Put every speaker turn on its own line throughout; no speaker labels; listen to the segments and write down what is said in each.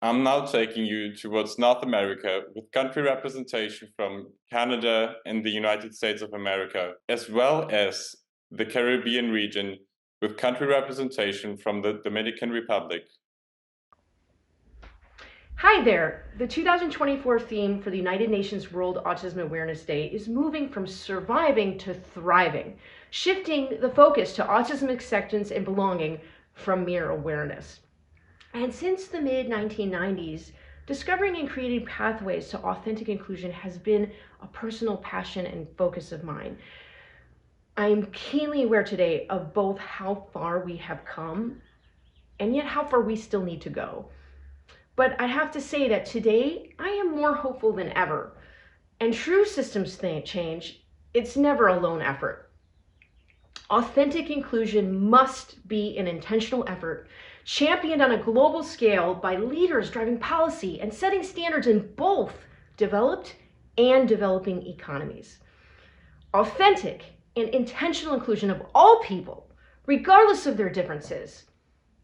I'm now taking you towards North America with country representation from Canada and the United States of America, as well as the Caribbean region with country representation from the Dominican Republic.
Hi there. The 2024 theme for the United Nations World Autism Awareness Day is moving from surviving to thriving, shifting the focus to autism acceptance and belonging from mere awareness. And since the mid-1990s, discovering and creating pathways to authentic inclusion has been a personal passion and focus of mine. I am keenly aware today of both how far we have come and yet how far we still need to go. But I have to say that today I am more hopeful than ever. And true systems change, it's never a lone effort. Authentic inclusion must be an intentional effort, championed on a global scale by leaders driving policy and setting standards in both developed and developing economies. Authentic and intentional inclusion of all people, regardless of their differences,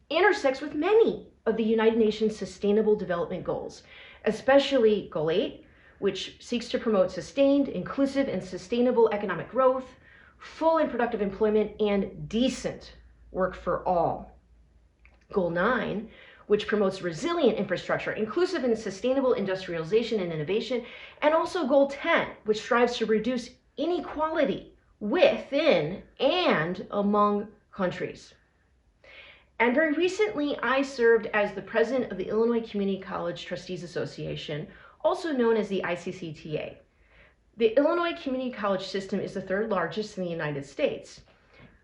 intersects with many of the United Nations Sustainable Development Goals, especially Goal 8, which seeks to promote sustained, inclusive, and sustainable economic growth, full and productive employment, and decent work for all. Goal 9, which promotes resilient infrastructure, inclusive and sustainable industrialization and innovation, and also Goal 10, which strives to reduce inequality within and among countries. And very recently, I served as the president of the Illinois Community College Trustees Association, also known as the ICCTA. The Illinois Community College system is the third largest in the United States.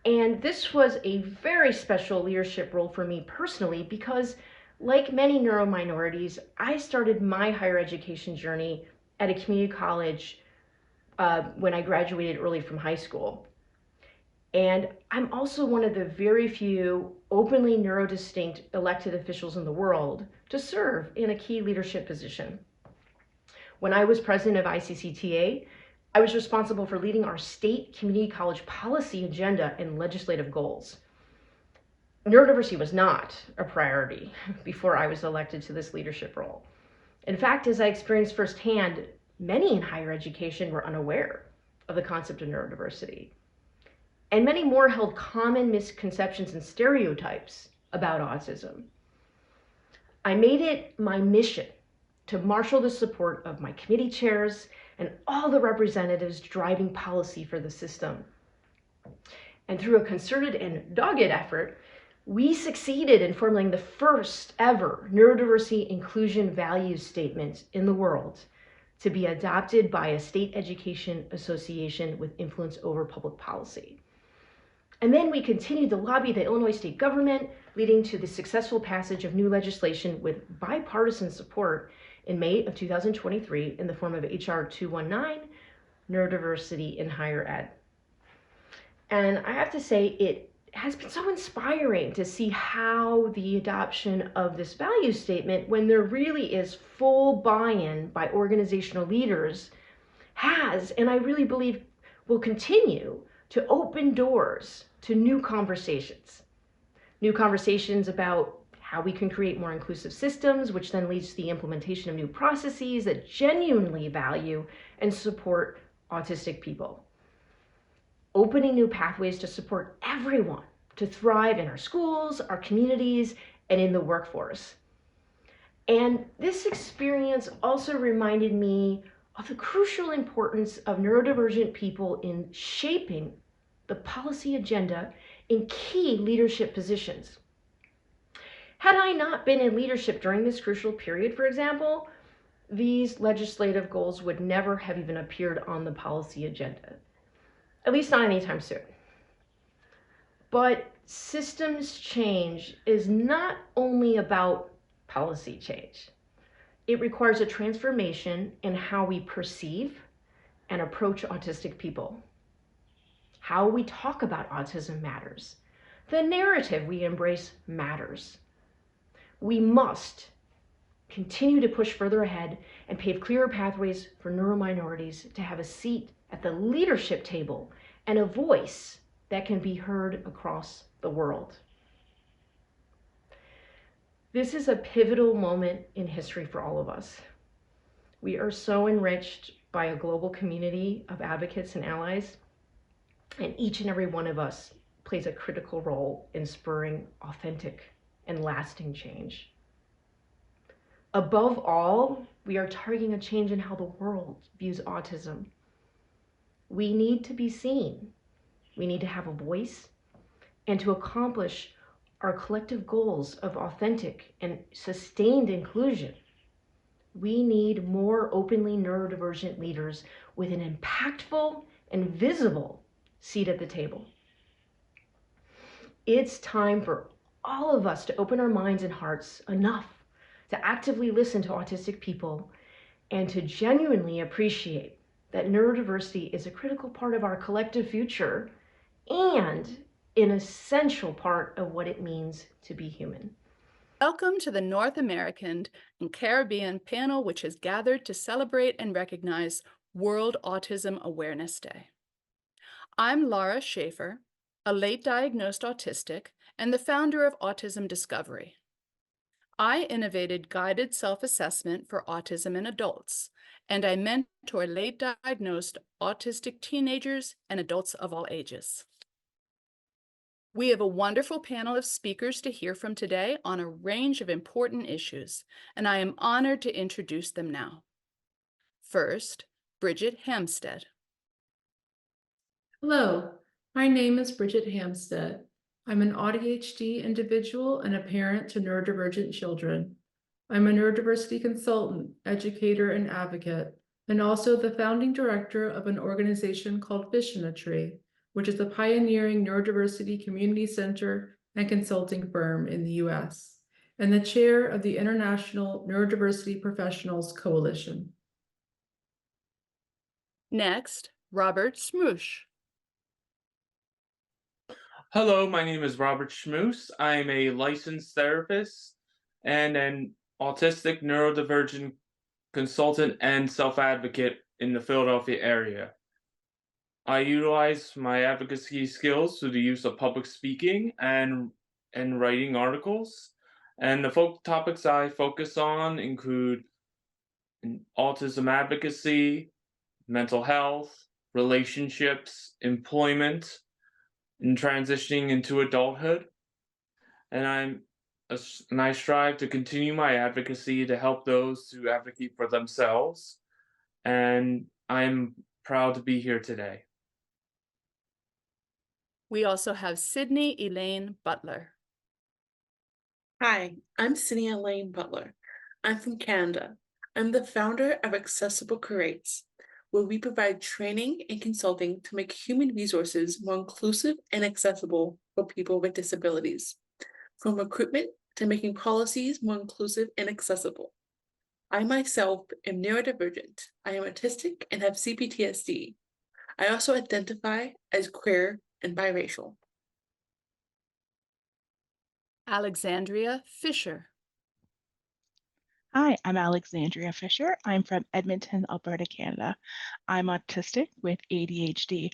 And this was a very special leadership role for me personally because, like many neurominorities, I started my higher education journey at a community college when I graduated early from high school. And I'm also one of the very few openly neurodistinct elected officials in the world to serve in a key leadership position. When I was president of ICCTA, I was responsible for leading our state community college policy agenda and legislative goals. Neurodiversity was not a priority before I was elected to this leadership role. In fact, as I experienced firsthand, many in higher education were unaware of the concept of neurodiversity. And many more held common misconceptions and stereotypes about autism. I made it my mission to marshal the support of my committee chairs and all the representatives driving policy for the system. And through a concerted and dogged effort, we succeeded in formulating the first ever neurodiversity inclusion values statement in the world to be adopted by a state education association with influence over public policy. And then we continued to lobby the Illinois state government, leading to the successful passage of new legislation with bipartisan support in May of 2023 in the form of HR 219, Neurodiversity in Higher Ed. And I have to say, it has been so inspiring to see how the adoption of this value statement, when there really is full buy-in by organizational leaders, has, and I really believe will continue, to open doors to new conversations about how we can create more inclusive systems, which then leads to the implementation of new processes that genuinely value and support autistic people. Opening new pathways to support everyone to thrive in our schools, our communities, and in the workforce. And this experience also reminded me of the crucial importance of neurodivergent people in shaping the policy agenda in key leadership positions. Had I not been in leadership during this crucial period, for example, these legislative goals would never have even appeared on the policy agenda, at least not anytime soon. But systems change is not only about policy change. It requires a transformation in how we perceive and approach autistic people. How we talk about autism matters. The narrative we embrace matters. We must continue to push further ahead and pave clearer pathways for neurominorities to have a seat at the leadership table and a voice that can be heard across the world. This is a pivotal moment in history for all of us. We are so enriched by a global community of advocates and allies, and each and every one of us plays a critical role in spurring authentic and lasting change. Above all, we are targeting a change in how the world views autism. We need to be seen. We need to have a voice. And to accomplish our collective goals of authentic and sustained inclusion, we need more openly neurodivergent leaders with an impactful and visible seat at the table. It's time for all of us to open our minds and hearts enough to actively listen to autistic people and to genuinely appreciate that neurodiversity is a critical part of our collective future and an essential part of what it means to be human.
Welcome to the North American and Caribbean panel, which has gathered to celebrate and recognize World Autism Awareness Day. I'm Laura Schaefer, a late diagnosed autistic and the founder of Autism Discovery. I innovated guided self-assessment for autism in adults, and I mentor late diagnosed autistic teenagers and adults of all ages. We have a wonderful panel of speakers to hear from today on a range of important issues, and I am honored to introduce them now. First, Bridget Hampstead.
Hello, my name is Bridget Hampstead. I'm an ADHD individual and a parent to neurodivergent children. I'm a neurodiversity consultant, educator, and advocate, and also the founding director of an organization called Fish in a Tree, which is a pioneering neurodiversity community center and consulting firm in the US, and the chair of the International Neurodiversity Professionals Coalition.
Next, Robert Smoosh.
Hello, my name is Robert Schmoose. I'm a licensed therapist and an autistic neurodivergent consultant and self-advocate in the Philadelphia area. I utilize my advocacy skills through the use of public speaking and writing articles. And the topics I focus on include autism advocacy, mental health, relationships, employment, and transitioning into adulthood. And I strive to continue my advocacy to help those to advocate for themselves. And I'm proud to be here today.
We also have Sydney Elaine Butler.
Hi, I'm Sydney Elaine Butler. I'm from Canada. I'm the founder of Accessible Curates, where we provide training and consulting to make human resources more inclusive and accessible for people with disabilities, from recruitment to making policies more inclusive and accessible. I myself am neurodivergent. I am autistic and have CPTSD. I also identify as queer and biracial.
Alexandria Fisher.
Hi, I'm Alexandria Fisher. I'm from Edmonton, Alberta, Canada. I'm autistic with ADHD.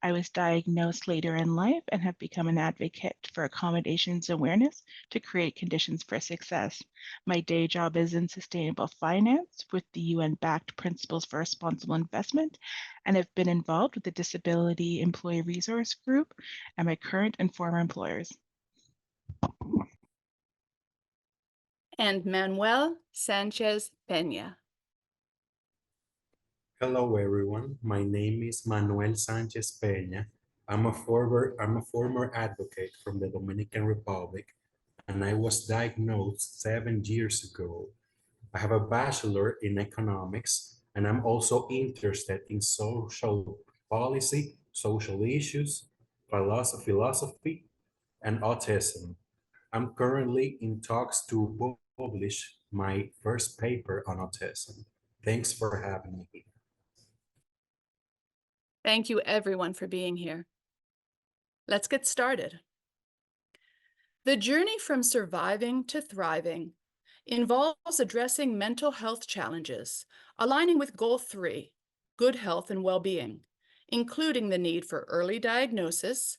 I was diagnosed later in life and have become an advocate for accommodations awareness to create conditions for success. My day job is in sustainable finance with the UN-backed Principles for Responsible Investment, and have been involved with the Disability Employee Resource Group and my current and former employers.
And Manuel Sanchez Peña.
Hello, everyone. My name is Manuel Sanchez Peña. I'm a former advocate from the Dominican Republic, and I was diagnosed 7 years ago. I have a bachelor in economics, and I'm also interested in social policy, social issues, philosophy, and autism. I'm currently in talks to publish my first paper on autism. Thanks for having me here.
Thank you everyone for being here. Let's get started. The journey from surviving to thriving involves addressing mental health challenges, aligning with Goal 3, good health and well-being, including the need for early diagnosis,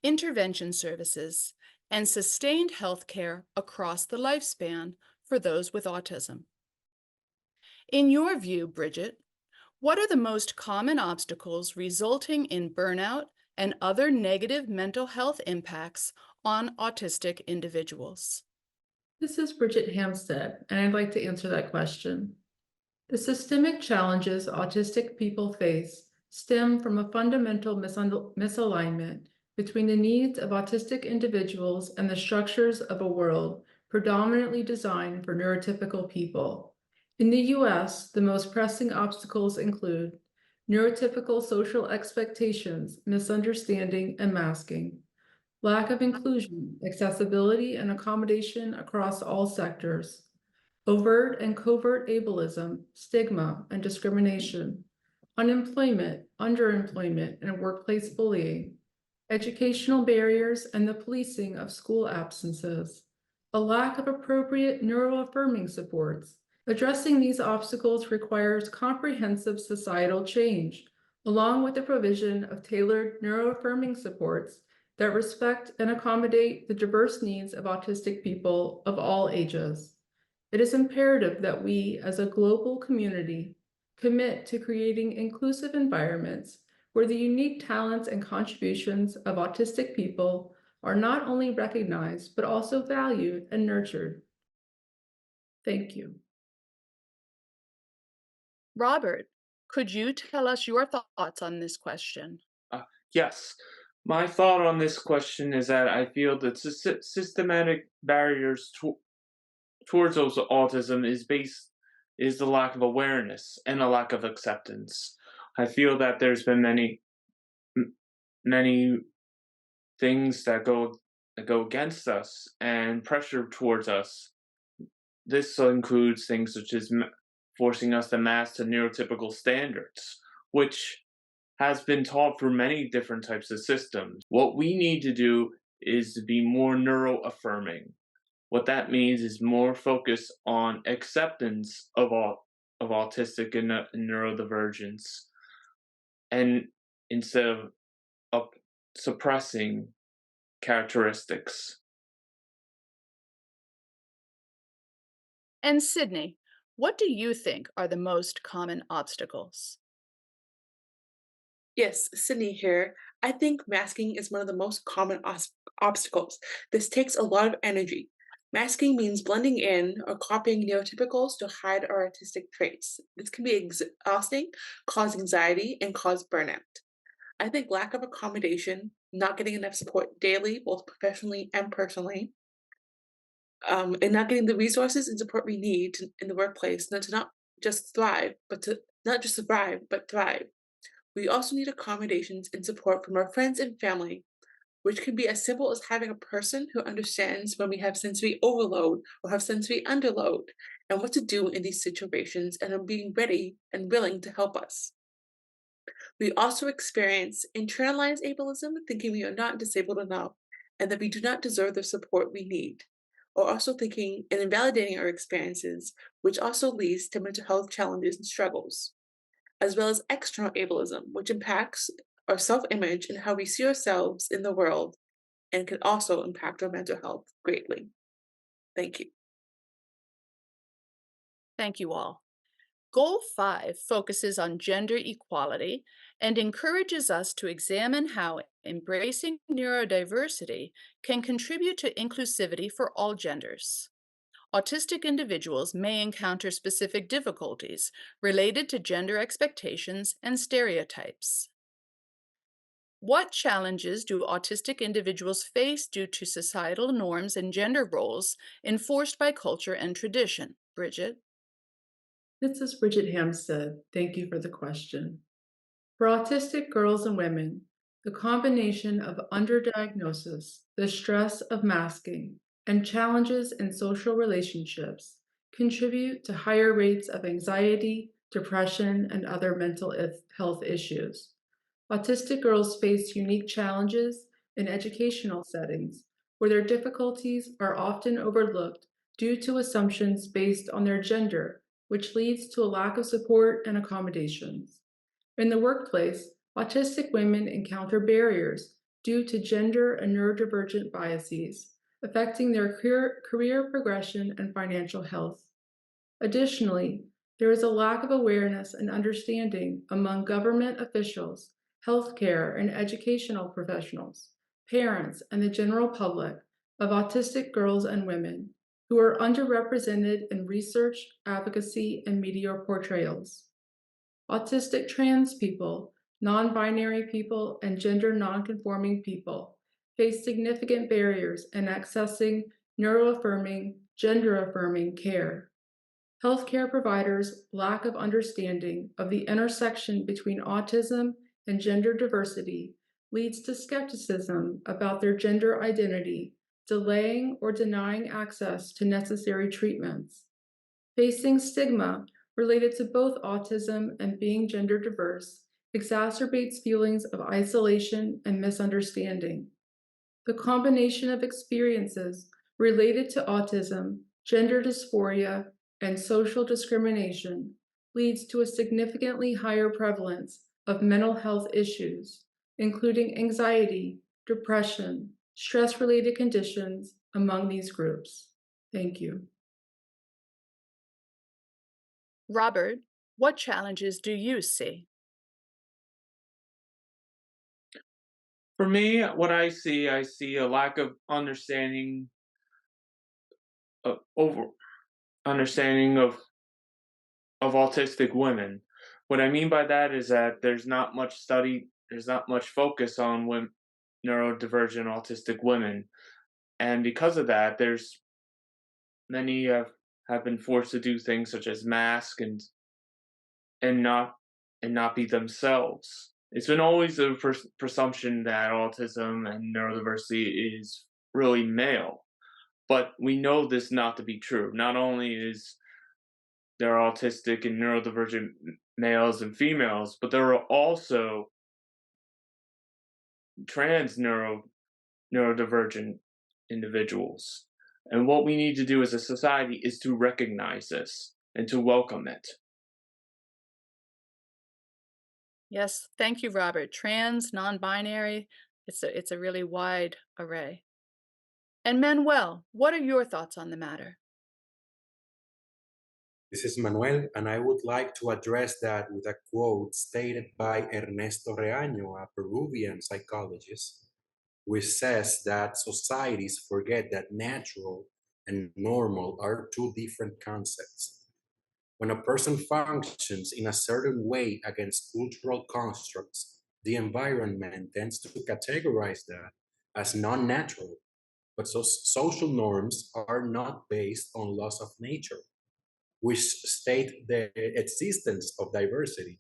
intervention services, and sustained health care across the lifespan for those with autism. In your view, Bridget, what are the most common obstacles resulting in burnout and other negative mental health impacts on autistic individuals?
This is Bridget Hampstead, and I'd like to answer that question. The systemic challenges autistic people face stem from a fundamental misalignment between the needs of autistic individuals and the structures of a world predominantly designed for neurotypical people. In the US, the most pressing obstacles include neurotypical social expectations, misunderstanding, and masking, lack of inclusion, accessibility, and accommodation across all sectors, overt and covert ableism, stigma, and discrimination, unemployment, underemployment, and workplace bullying, educational barriers and the policing of school absences, a lack of appropriate neuroaffirming supports. Addressing these obstacles requires comprehensive societal change, along with the provision of tailored neuroaffirming supports that respect and accommodate the diverse needs of autistic people of all ages. It is imperative that we, as a global community, commit to creating inclusive environments where the unique talents and contributions of autistic people are not only recognized, but also valued and nurtured. Thank you.
Robert, could you tell us your thoughts on this question?
Yes. My thought on this question is that I feel that systematic barriers towards autism is the lack of awareness and a lack of acceptance. I feel that there's been many things that go against us and pressure towards us. This includes things such as forcing us to match to neurotypical standards, which has been taught through many different types of systems. What we need to do is to be more neuro-affirming. What that means is more focus on acceptance of autistic and neurodivergence, and instead of suppressing characteristics.
And Sydney, what do you think are the most common obstacles?
Yes, Sydney here. I think masking is one of the most common obstacles. This takes a lot of energy. Masking means blending in or copying neurotypicals to hide our artistic traits. This can be exhausting, cause anxiety, and cause burnout. I think lack of accommodation, not getting enough support daily, both professionally and personally, and not getting the resources and support we need in the workplace, to not just thrive, but to not just survive, but thrive. We also need accommodations and support from our friends and family, which can be as simple as having a person who understands when we have sensory overload or have sensory underload, and what to do in these situations, and being ready and willing to help us. We also experience internalized ableism, thinking we are not disabled enough and that we do not deserve the support we need, or also thinking and invalidating our experiences, which also leads to mental health challenges and struggles, as well as external ableism, which impacts our self-image and how we see ourselves in the world, and can also impact our mental health greatly. Thank you.
Thank you all. Goal 5 focuses on gender equality and encourages us to examine how embracing neurodiversity can contribute to inclusivity for all genders. Autistic individuals may encounter specific difficulties related to gender expectations and stereotypes. What challenges do autistic individuals face due to societal norms and gender roles enforced by culture and tradition? Bridget?
This is Bridget Hampstead. Thank you for the question. For autistic girls and women, the combination of underdiagnosis, the stress of masking, and challenges in social relationships contribute to higher rates of anxiety, depression, and other mental health issues. Autistic girls face unique challenges in educational settings where their difficulties are often overlooked due to assumptions based on their gender, which leads to a lack of support and accommodations. In the workplace, autistic women encounter barriers due to gender and neurodivergent biases, affecting their career progression and financial health. Additionally, there is a lack of awareness and understanding among government officials, healthcare and educational professionals, parents, and the general public of autistic girls and women who are underrepresented in research, advocacy, and media portrayals. Autistic trans people, non-binary people, and gender non-conforming people face significant barriers in accessing neuroaffirming, gender-affirming care. Healthcare providers' lack of understanding of the intersection between autism and gender diversity leads to skepticism about their gender identity, delaying or denying access to necessary treatments. Facing stigma related to both autism and being gender diverse exacerbates feelings of isolation and misunderstanding. The combination of experiences related to autism, gender dysphoria, and social discrimination leads to a significantly higher prevalence of mental health issues, including anxiety, depression, stress-related conditions among these groups. Thank you.
Robert, what challenges do you see?
For me, what I see a lack of understanding over understanding of autistic women. What I mean by that is that there's not much study, there's not much focus on women, neurodivergent autistic women, and because of that, there's many have been forced to do things such as mask and not and not be themselves. It's been always a presumption that autism and neurodiversity is really male, but we know this not to be true. Not only is there autistic and neurodivergent males and females, but there are also trans neurodivergent individuals. And what we need to do as a society is to recognize this and to welcome it.
Yes, thank you, Robert. Trans, non-binary, it's a really wide array. And Manuel, what are your thoughts on the matter?
This is Manuel, and I would like to address that with a quote stated by Ernesto Reaño, a Peruvian psychologist, which says that societies forget that natural and normal are two different concepts. When a person functions in a certain way against cultural constructs, the environment tends to categorize that as non-natural, but social norms are not based on laws of nature, which state the existence of diversity.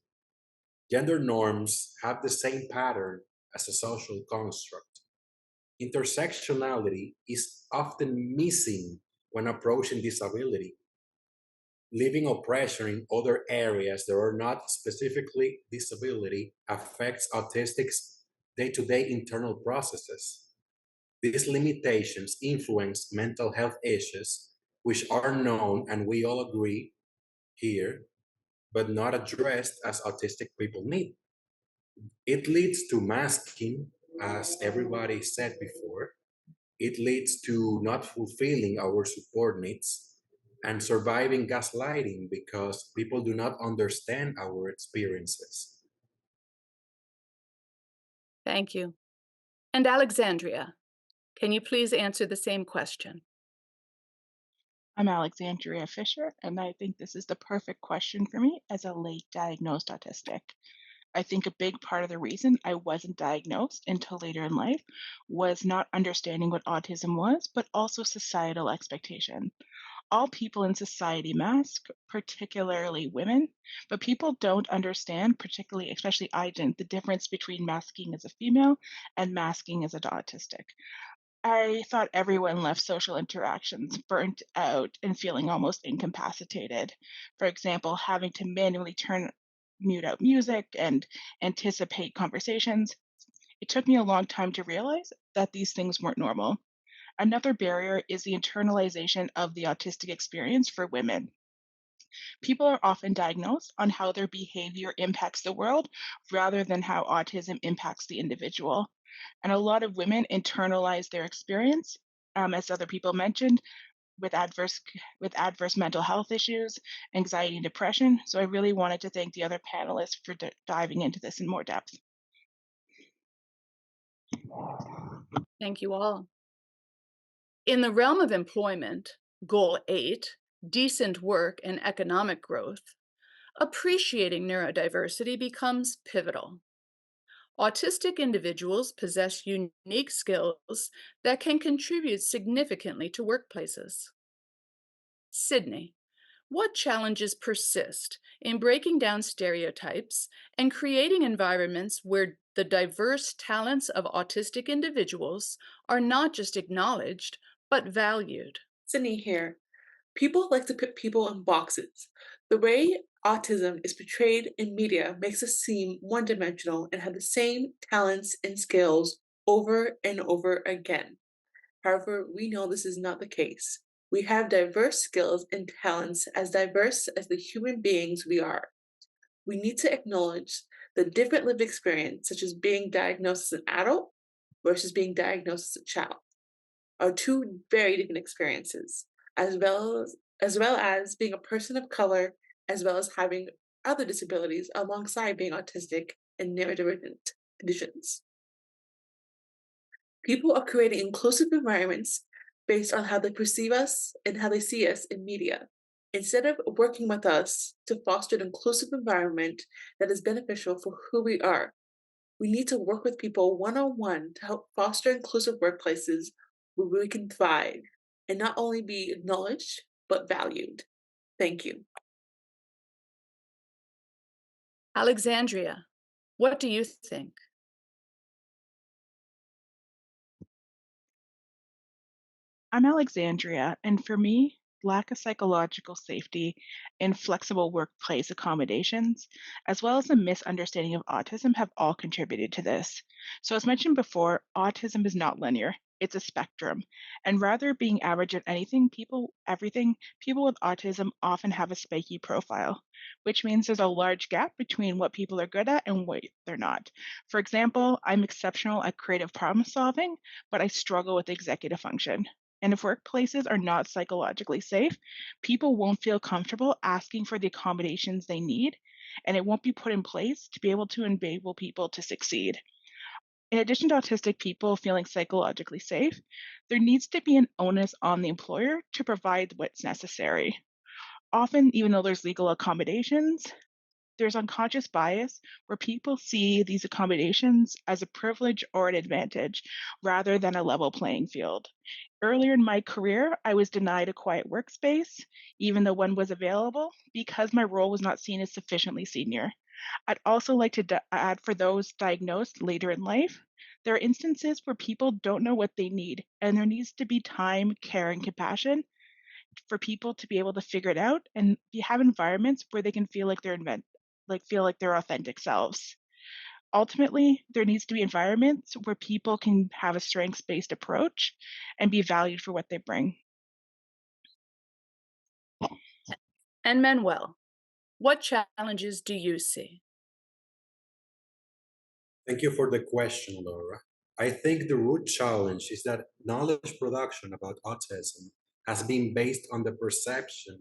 Gender norms have the same pattern as a social construct. Intersectionality is often missing when approaching disability, leaving oppression in other areas that are not specifically disability affects autistics' day-to-day internal processes. These limitations influence mental health issues, which are known and we all agree here, but not addressed as autistic people need. It leads to masking, as everybody said before. It leads to not fulfilling our support needs and surviving gaslighting because people do not understand our experiences.
Thank you. And Alexandria, can you please answer the same question?
I'm Alexandria Fisher, and I think this is the perfect question for me as a late diagnosed autistic. I think a big part of the reason I wasn't diagnosed until later in life was not understanding what autism was, but also societal expectation. All people in society mask, particularly women, but people don't understand, particularly, especially I didn't, the difference between masking as a female and masking as an autistic. I thought everyone left social interactions burnt out and feeling almost incapacitated. For example, having to manually mute out music and anticipate conversations. It took me a long time to realize that these things weren't normal. Another barrier is the internalization of the autistic experience for women. People are often diagnosed on how their behavior impacts the world rather than how autism impacts the individual. And a lot of women internalize their experience as other people mentioned, with adverse mental health issues, anxiety and depression. So I really wanted to thank the other panelists for diving into this in more depth.
Thank you all. In the realm of employment, Goal 8, decent work and economic growth, appreciating neurodiversity becomes pivotal. Autistic individuals possess unique skills that can contribute significantly to workplaces. Sydney, what challenges persist in breaking down stereotypes and creating environments where the diverse talents of autistic individuals are not just acknowledged, but valued?
Sydney here. People like to put people in boxes. The way autism is portrayed in media makes us seem one dimensional and have the same talents and skills over and over again. However, we know this is not the case. We have diverse skills and talents as diverse as the human beings we are. We need to acknowledge the different lived experience, such as being diagnosed as an adult versus being diagnosed as a child, are two very different experiences, as well as being a person of color, as well as having other disabilities alongside being autistic and neurodivergent conditions. People are creating inclusive environments based on how they perceive us and how they see us in media, instead of working with us to foster an inclusive environment that is beneficial for who we are. We need to work with people one-on-one to help foster inclusive workplaces where we can thrive and not only be acknowledged, but valued. Thank you.
Alexandria, what do you think?
I'm Alexandria, and for me, lack of psychological safety and flexible workplace accommodations, as well as a misunderstanding of autism, have all contributed to this. So, as mentioned before, autism is not linear. It's a spectrum. And rather being average at everything, people with autism often have a spiky profile, which means there's a large gap between what people are good at and what they're not. For example, I'm exceptional at creative problem solving, but I struggle with executive function. And if workplaces are not psychologically safe, people won't feel comfortable asking for the accommodations they need, and it won't be put in place to be able to enable people to succeed. In addition to autistic people feeling psychologically safe, there needs to be an onus on the employer to provide what's necessary. Often, even though there's legal accommodations, there's unconscious bias where people see these accommodations as a privilege or an advantage rather than a level playing field. Earlier in my career, I was denied a quiet workspace, even though one was available, because my role was not seen as sufficiently senior. I'd also like to add for those diagnosed later in life, there are instances where people don't know what they need, and there needs to be time, care, and compassion for people to be able to figure it out and have environments where they can feel like feel like their authentic selves. Ultimately, there needs to be environments where people can have a strengths-based approach and be valued for what they bring.
And Manuel, what challenges do you see?
Thank you for the question, Laura. I think the root challenge is that knowledge production about autism has been based on the perception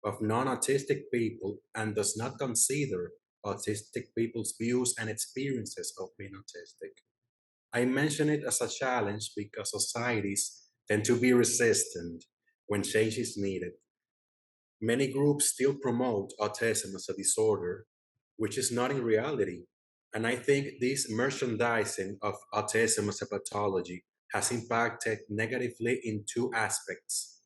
of non-autistic people and does not consider autistic people's views and experiences of being autistic. I mention it as a challenge because societies tend to be resistant when change is needed. Many groups still promote autism as a disorder, which is not in reality. And I think this merchandising of autism as a pathology has impacted negatively in two aspects: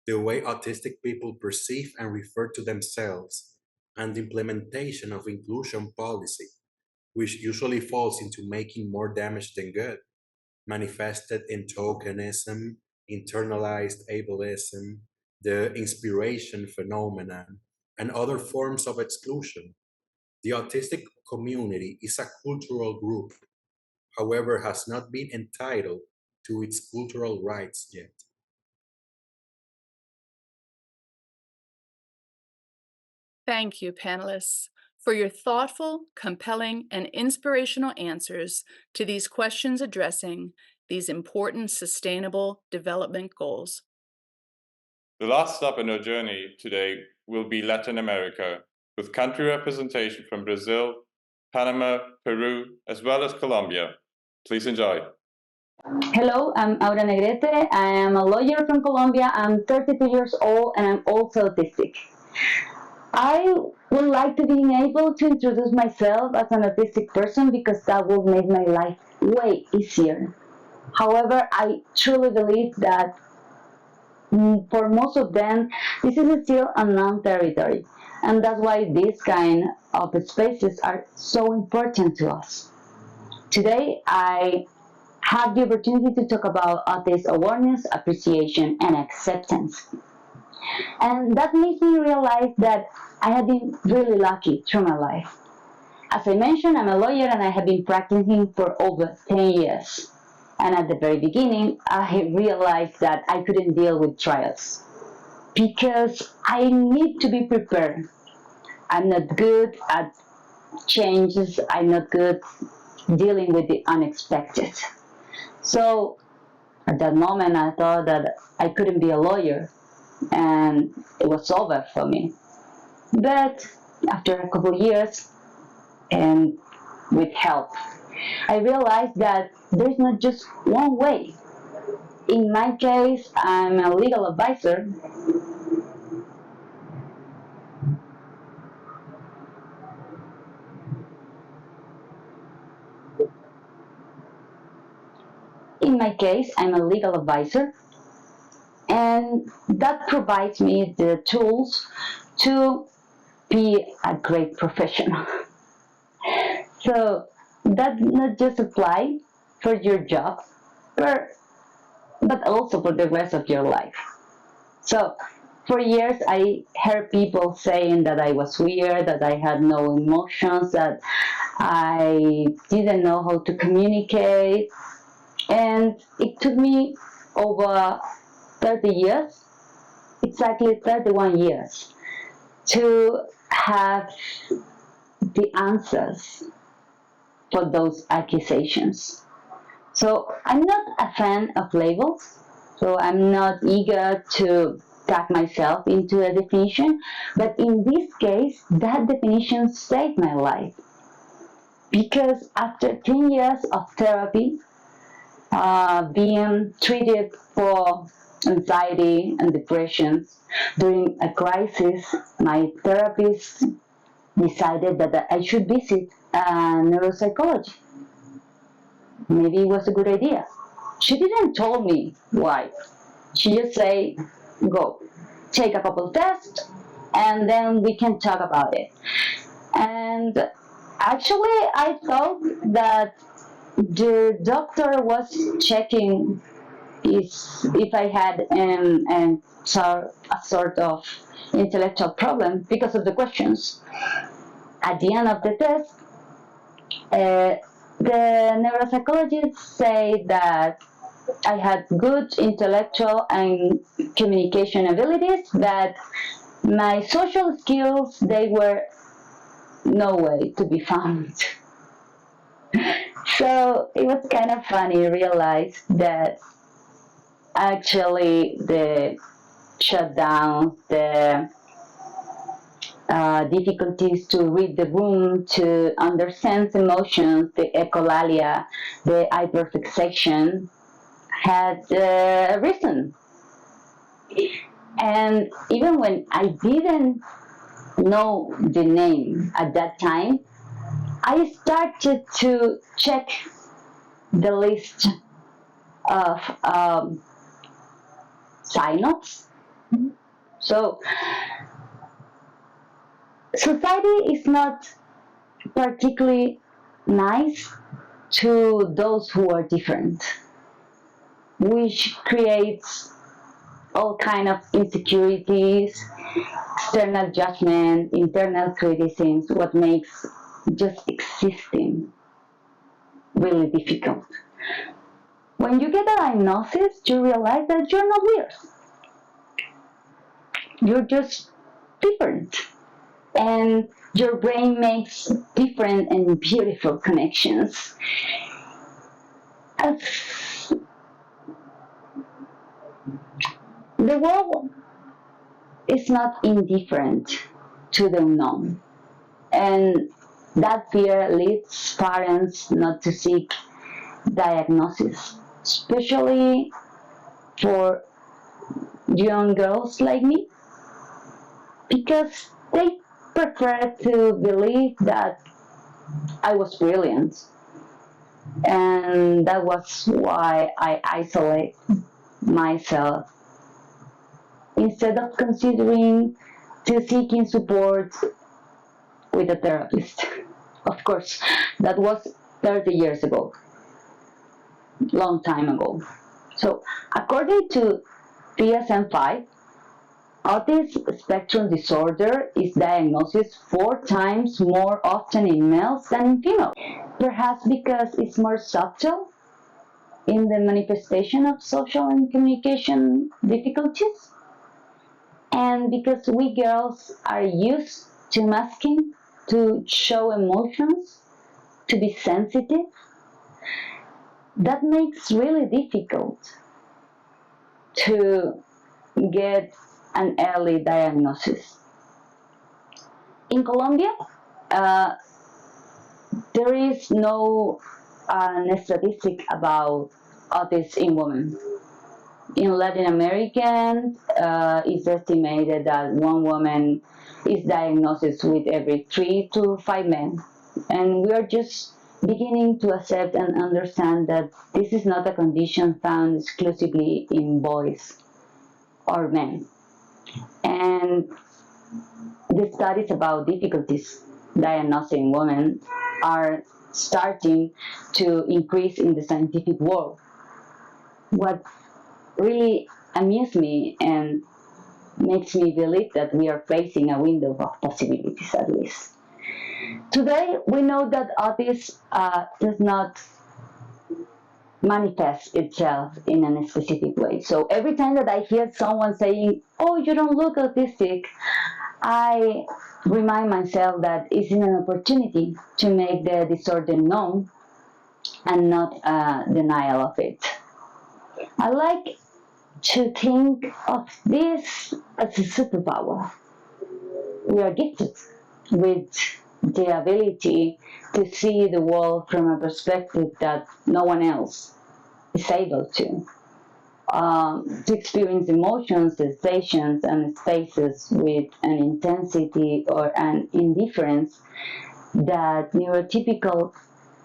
the way autistic people perceive and refer to themselves, and the implementation of inclusion policy, which usually falls into making more damage than good, manifested in tokenism, internalized ableism, the inspiration phenomenon, and other forms of exclusion. The autistic community is a cultural group, however, has not been entitled to its cultural rights yet.
Thank you, panelists, for your thoughtful, compelling, and inspirational answers to these questions addressing these important sustainable development goals.
The last stop in our journey today will be Latin America, with country representation from Brazil, Panama, Peru, as well as Colombia. Please enjoy.
Hello, I'm Aura Negrete. I am a lawyer from Colombia. I'm 32 years old and I'm also autistic. I would like to be able to introduce myself as an autistic person because that will make my life way easier. However, I truly believe that for most of them, this is still unknown territory. And that's why these kind of spaces are so important to us. Today, I have the opportunity to talk about autism awareness, appreciation, and acceptance. And that makes me realize that I have been really lucky through my life. As I mentioned, I'm a lawyer and I have been practicing for over 10 years. And at the very beginning, I realized that I couldn't deal with trials because I need to be prepared. I'm not good at changes, I'm not good dealing with the unexpected. So at that moment, I thought that I couldn't be a lawyer and it was over for me. But after a couple of years and with help, I realized that there's not just one way. In my case, I'm a legal advisor. In my case, I'm a legal advisor, and that provides me the tools to be a great professional. So that not just apply for your job, but also for the rest of your life. So for years, I heard people saying that I was weird, that I had no emotions, that I didn't know how to communicate. And it took me over 30 years, exactly 31 years, to have the answers for those accusations. So I'm not a fan of labels, so I'm not eager to tag myself into a definition, but in this case, that definition saved my life. Because after 10 years of therapy, being treated for anxiety and depression during a crisis, my therapist decided that I should visit neuropsychology. Maybe it was a good idea. She didn't tell me why. She just said, go, take a couple tests, and then we can talk about it. And actually, I thought that the doctor was checking if I had a sort of intellectual problem because of the questions. At the end of the test, the neuropsychologists say that I had good intellectual and communication abilities, but my social skills, they were no way to be found. So it was kind of funny to realize that actually the shutdown, the difficulties to read the room, to understand emotions, the echolalia, the hyperfixation had a reason. And even when I didn't know the name at that time, I started to check the list of sign-offs. So society is not particularly nice to those who are different, which creates all kind of insecurities, external judgment, internal criticisms, what makes just existing really difficult. When you get a diagnosis, you realize that you're not weird. You're just different. And your brain makes different and beautiful connections. As The world is not indifferent to the unknown, and that fear leads parents not to seek diagnosis, especially for young girls like me, because they prefer to believe that I was brilliant. And that was why I isolate myself instead of considering to seeking support with a therapist. Of course, that was 30 years ago, long time ago. So, according to DSM-5, autism spectrum disorder is diagnosed 4 times more often in males than in females. Perhaps because it's more subtle in the manifestation of social and communication difficulties, and because we girls are used to masking, to show emotions, to be sensitive, that makes really difficult to get an early diagnosis. In Colombia, uh, there is no statistic about autism in women. In Latin America, it's estimated that one woman is diagnosed with every 3 to 5 men. And we are just beginning to accept and understand that this is not a condition found exclusively in boys or men. And the studies about difficulties diagnosing women are starting to increase in the scientific world. What really amused me and makes me believe that we are facing a window of possibilities at least. Today, we know that autism does not manifest itself in a specific way. So every time that I hear someone saying, "Oh, you don't look autistic," I remind myself that it's an opportunity to make the disorder known and not a denial of it. I like to think of this as a superpower. We are gifted with the ability to see the world from a perspective that no one else is able to experience emotions, sensations, and spaces with an intensity or an indifference that neurotypical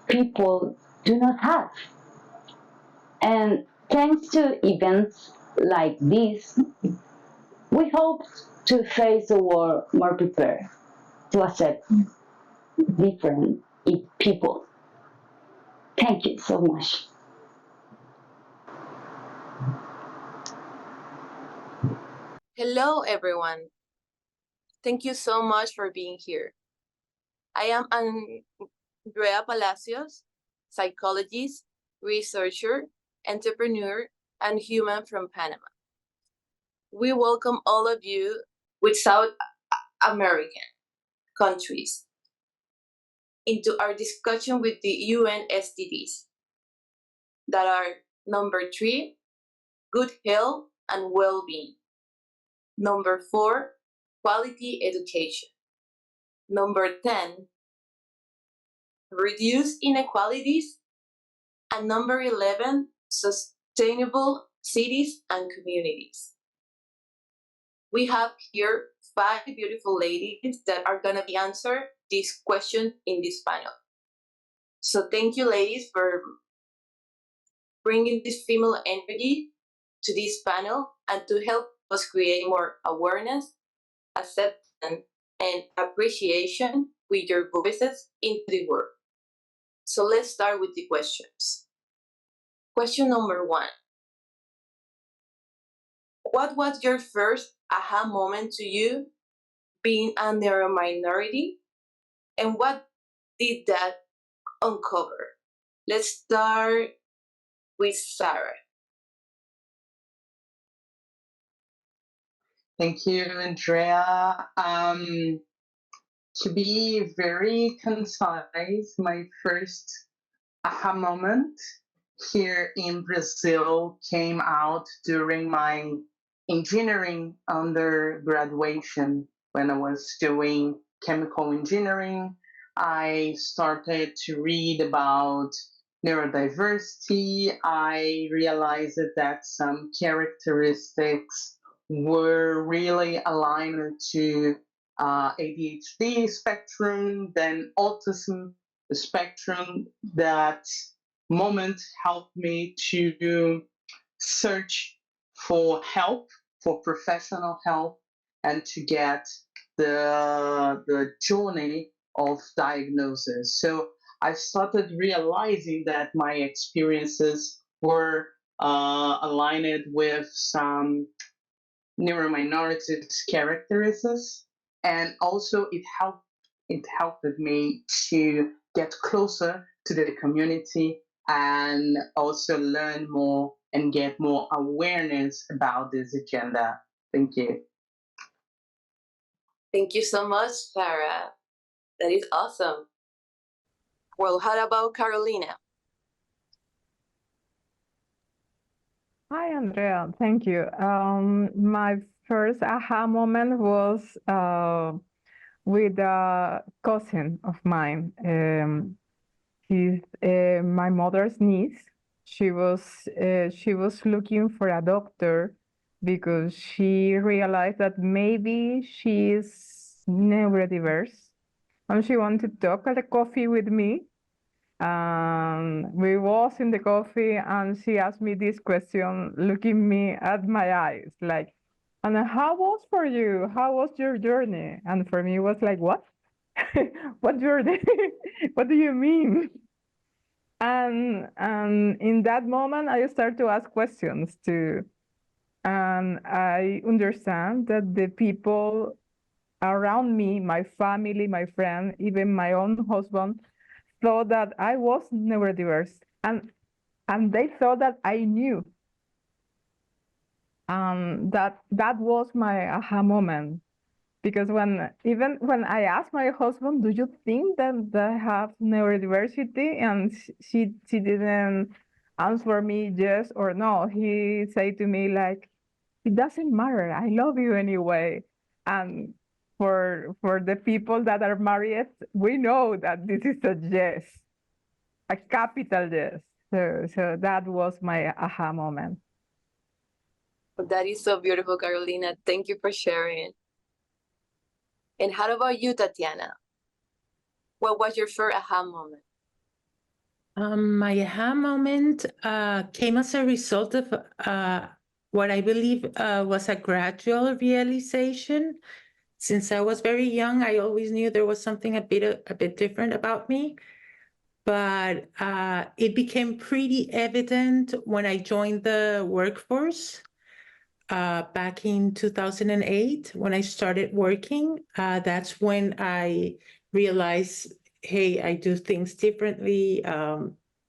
people do not have. And thanks to events like this, we hope to face the world more prepared to accept different people. Thank you so much.
Hello, everyone. Thank you so much for being here. I am Andrea Palacios, psychologist, researcher, entrepreneur, and human from Panama. We welcome all of you with South American countries into our discussion with the UN SDGs that are number 3, good health and well-being. Number 4, quality education. Number 10, reduce inequalities. And number 11, sustainable cities and communities. We have here 5 beautiful ladies that are going to be answer this question in this panel. So thank you, ladies, for bringing this female energy to this panel and to help us create more awareness, acceptance, and appreciation with your voices into the world. So let's start with the questions. Question number 1. What was your first aha moment to you being a neurominority? And what did that uncover? Let's start with Sarah.
Thank you, Andrea. To be very concise, my first aha moment here in Brazil came out during my engineering undergraduation when I was doing chemical engineering. I started to read about neurodiversity. I realized that some characteristics were really aligned to ADHD spectrum, then autism spectrum. That moment helped me to search for help, for professional help, and to get the journey of diagnosis. So I started realizing that my experiences were aligned with some neurominorities characteristics, and also it helped me to get closer to the community and also learn more and get more awareness about this agenda. Thank you.
Thank you so much, Clara. That is awesome. Well, how about Carolina?
Hi, Andrea. Thank you. My first aha moment was with a cousin of mine. He's my mother's niece. She was looking for a doctor because she realized that maybe she is neurodiverse, and she wanted to talk at a coffee with me. We was in the coffee, and she asked me this question, looking me at my eyes, like, "And how was for you? How was your journey?" And for me, it was like, "What? What journey? What do you mean?" And in that moment, I start to ask questions too, and I understand that the people around me, my family, my friend, even my own husband, thought that I was neurodiverse, and they thought that I knew. That was my aha moment, because even when I asked my husband, "Do you think that I have neurodiversity?" and she didn't answer me yes or no. He said to me like, "It doesn't matter. I love you anyway." And for the people that are married, we know that this is a yes, a capital yes. So that was my aha moment.
That is so beautiful, Carolina. Thank you for sharing. And how about you, Tatiana? What was your first aha moment?
My aha moment came as a result of what I believe was a gradual realization. Since I was very young, I always knew there was something a bit different about me. But it became pretty evident when I joined the workforce back in 2008. When I started working, that's when I realized, hey, I do things differently.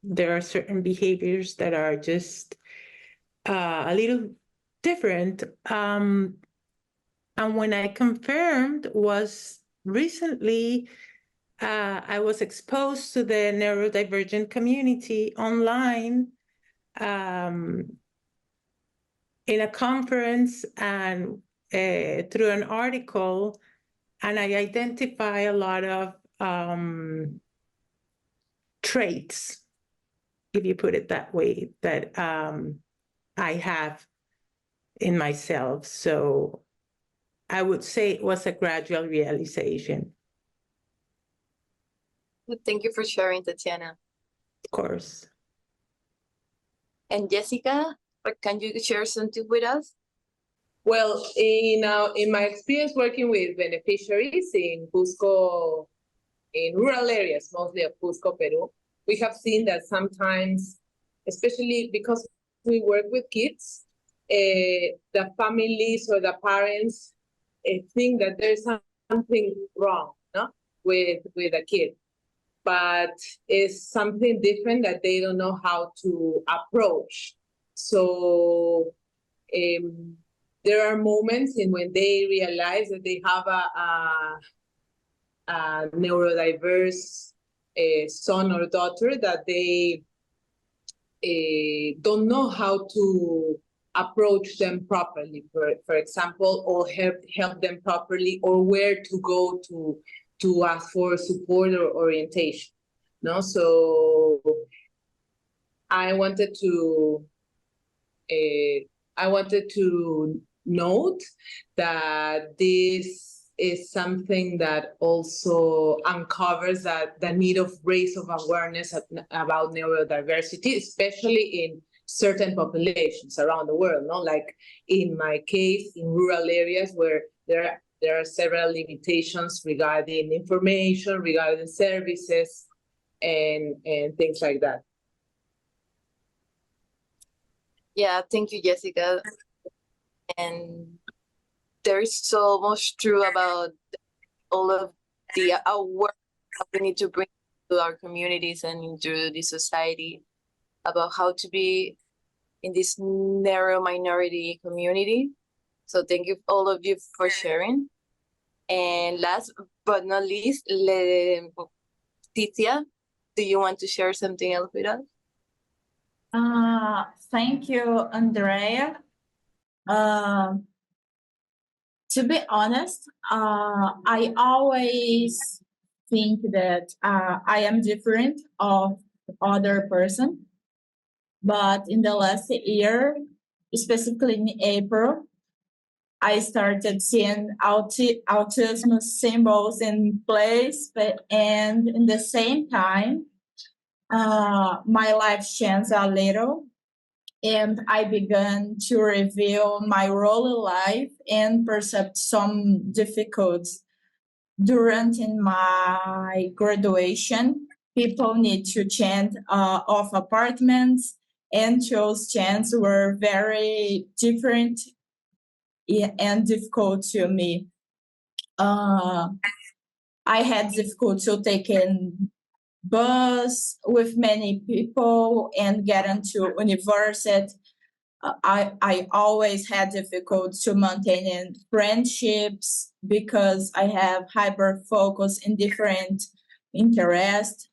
There are certain behaviors that are just a little different. And when I confirmed was recently, I was exposed to the neurodivergent community online in a conference and through an article, and I identify a lot of traits, if you put it that way, that I have in myself. So I would say it was a gradual realization.
Thank you for sharing, Tatiana.
Of course.
And Jessica, can you share something with us?
Well, in my experience working with beneficiaries in Cusco, in rural areas, mostly of Cusco, Peru, we have seen that sometimes, especially because we work with kids, the families or the parents think that there's something wrong, no, with a kid, but it's something different that they don't know how to approach. So there are moments in when they realize that they have a neurodiverse son or daughter, that they don't know how to approach them properly, for example, or help them properly, or where to go to ask for support or orientation. No, so I wanted to note that this is something that also uncovers the need of raise of awareness about neurodiversity, especially in certain populations around the world. No, like in my case, in rural areas where there are several limitations regarding information, regarding services, and things like that.
Yeah, thank you, Jessica. And there is so much true about all of the work that we need to bring to our communities and into the society about how to be in this narrow minority community. So thank you, all of you, for sharing. And last but not least, Titia, do you want to share something else with us?
Thank you, Andrea. To be honest, I always think that I am different of other person, but in the last year, specifically in April, I started seeing autism symbols in place, and in the same time, my life changed a little, and I began to reveal my role in life and perceived some difficulties. During my graduation, people need to change of apartments, and those changes were very different and difficult to me. I had difficulty taking bus with many people and get into university. I always had difficulty to maintain friendships because I have hyper focus in different interests.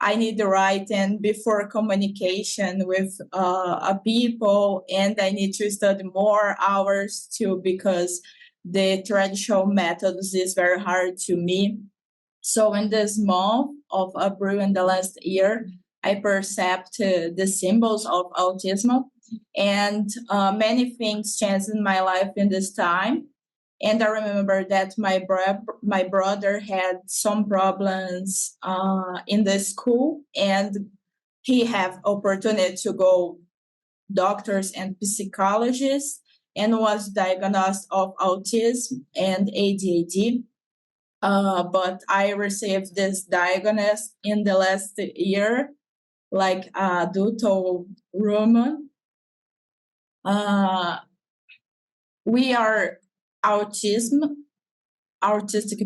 I need the right and before communication with people, and I need to study more hours too because the traditional methods is very hard to me. So in this month of April in the last year, I perceived the symbols of autism, and many things changed in my life in this time. And I remember that my brother had some problems in the school, and he have opportunity to go doctors and psychologists, and was diagnosed of autism and ADHD. But I received this diagnosis in the last year, like adult woman. We are autistic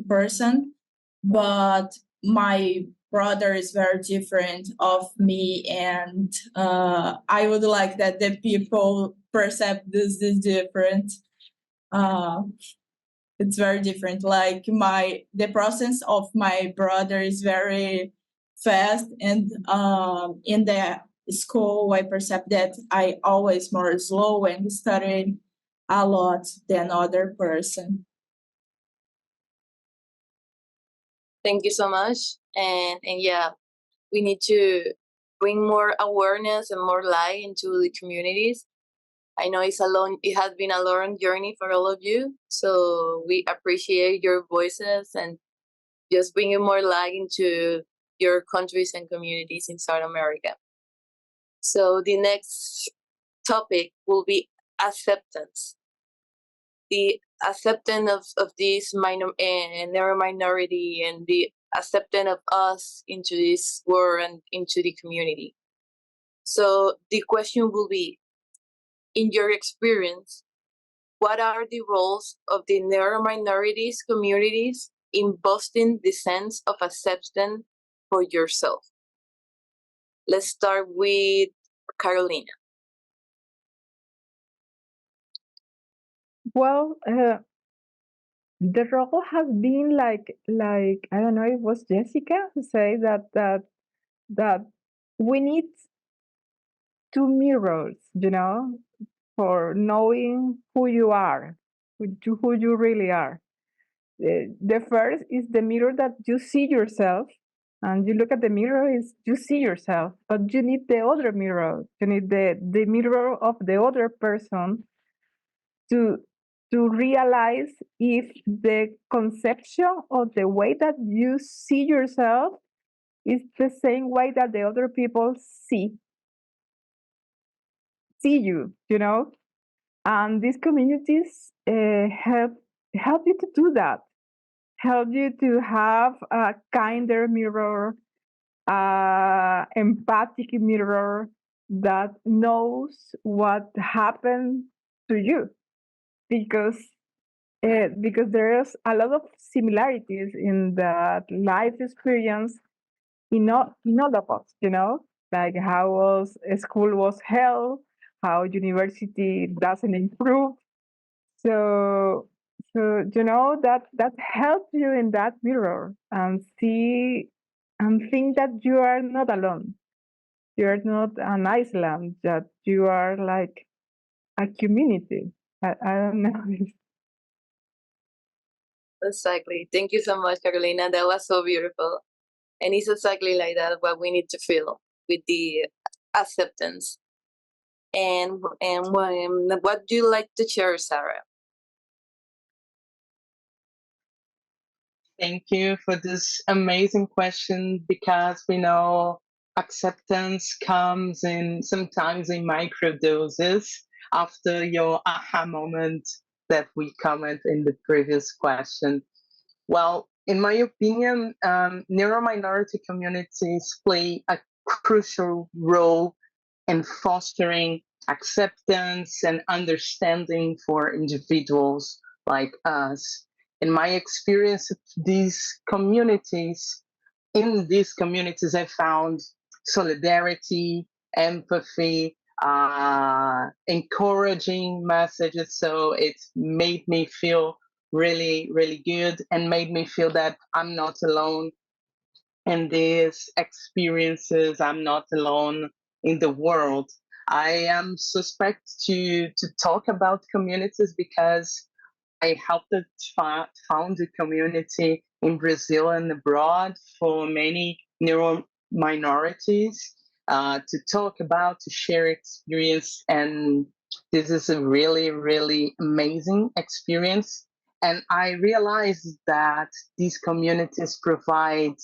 person, but my brother is very different of me, and I would like that the people perceive this is different. It's very different. Like the process of my brother is very fast, and in the school I perceive that I always more slow and studying a lot than other person.
Thank you so much. And yeah, we need to bring more awareness and more light into the communities. I know it has been a long journey for all of you. So we appreciate your voices and just bringing more light into your countries and communities in South America. So the next topic will be acceptance. The acceptance of this narrow minority, and the acceptance of us into this world and into the community. So the question will be, in your experience, what are the roles of the narrow minorities communities in boosting the sense of acceptance for yourself? Let's start with Carolina.
Well, the role has been like I don't know, it was Jessica who said that we need two mirrors, for knowing who you are, who you really are. The first is the mirror that you see yourself, and you look at the mirror, is you see yourself, but you need the other mirror. You need the mirror of the other person to realize if the conception or the way that you see yourself is the same way that the other people see you, and these communities help you to do that, help you to have a kinder mirror, empathic mirror that knows what happened to you, because there's a lot of similarities in that life experience in all of us, like how school was hell, how university doesn't improve. So that helps you in that mirror and see and think that you are not alone. You are not an island, that you are like a community. I don't know.
Exactly. Thank you so much, Carolina. That was so beautiful. And it's exactly like that what we need to feel with the acceptance. And what do you like to share, Sarah?
Thank you for this amazing question, because we know acceptance comes in sometimes in micro doses after your aha moment that we comment in the previous question. Well, in my opinion, neurominority communities play a crucial role in fostering acceptance and understanding for individuals like us. In my experience, in these communities, I found solidarity, empathy, encouraging messages. So it made me feel really, really good, and made me feel that I'm not alone in these experiences. I'm not alone in the world. I am suspect to talk about communities because I helped to found a community in Brazil and abroad for many neuro minorities, to talk about, to share experience. And this is a really, really amazing experience. And I realized that these communities provide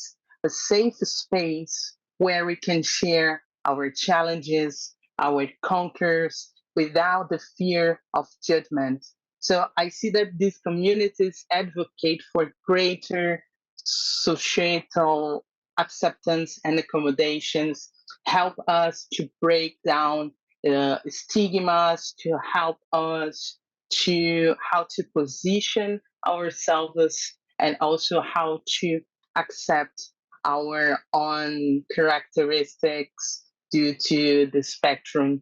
a safe space where we can share our challenges, our conquers, without the fear of judgment. So I see that these communities advocate for greater societal acceptance and accommodations, help us to break down stigmas, to help us to how to position ourselves, and also how to accept our own characteristics due to the spectrum.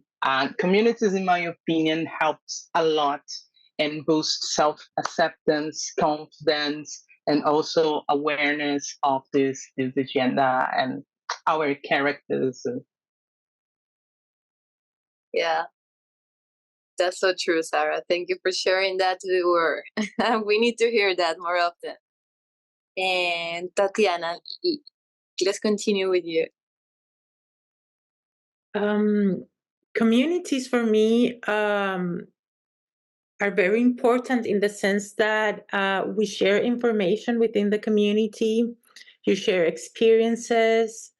Communities, in my opinion, helps a lot and boost self-acceptance, confidence, and also awareness of this agenda and our characters.
Yeah, that's so true, Sarah. Thank you for sharing that to the world. We need to hear that more often. And Tatiana, let's continue with you.
Communities for me are very important in the sense that we share information within the community. You share experiences.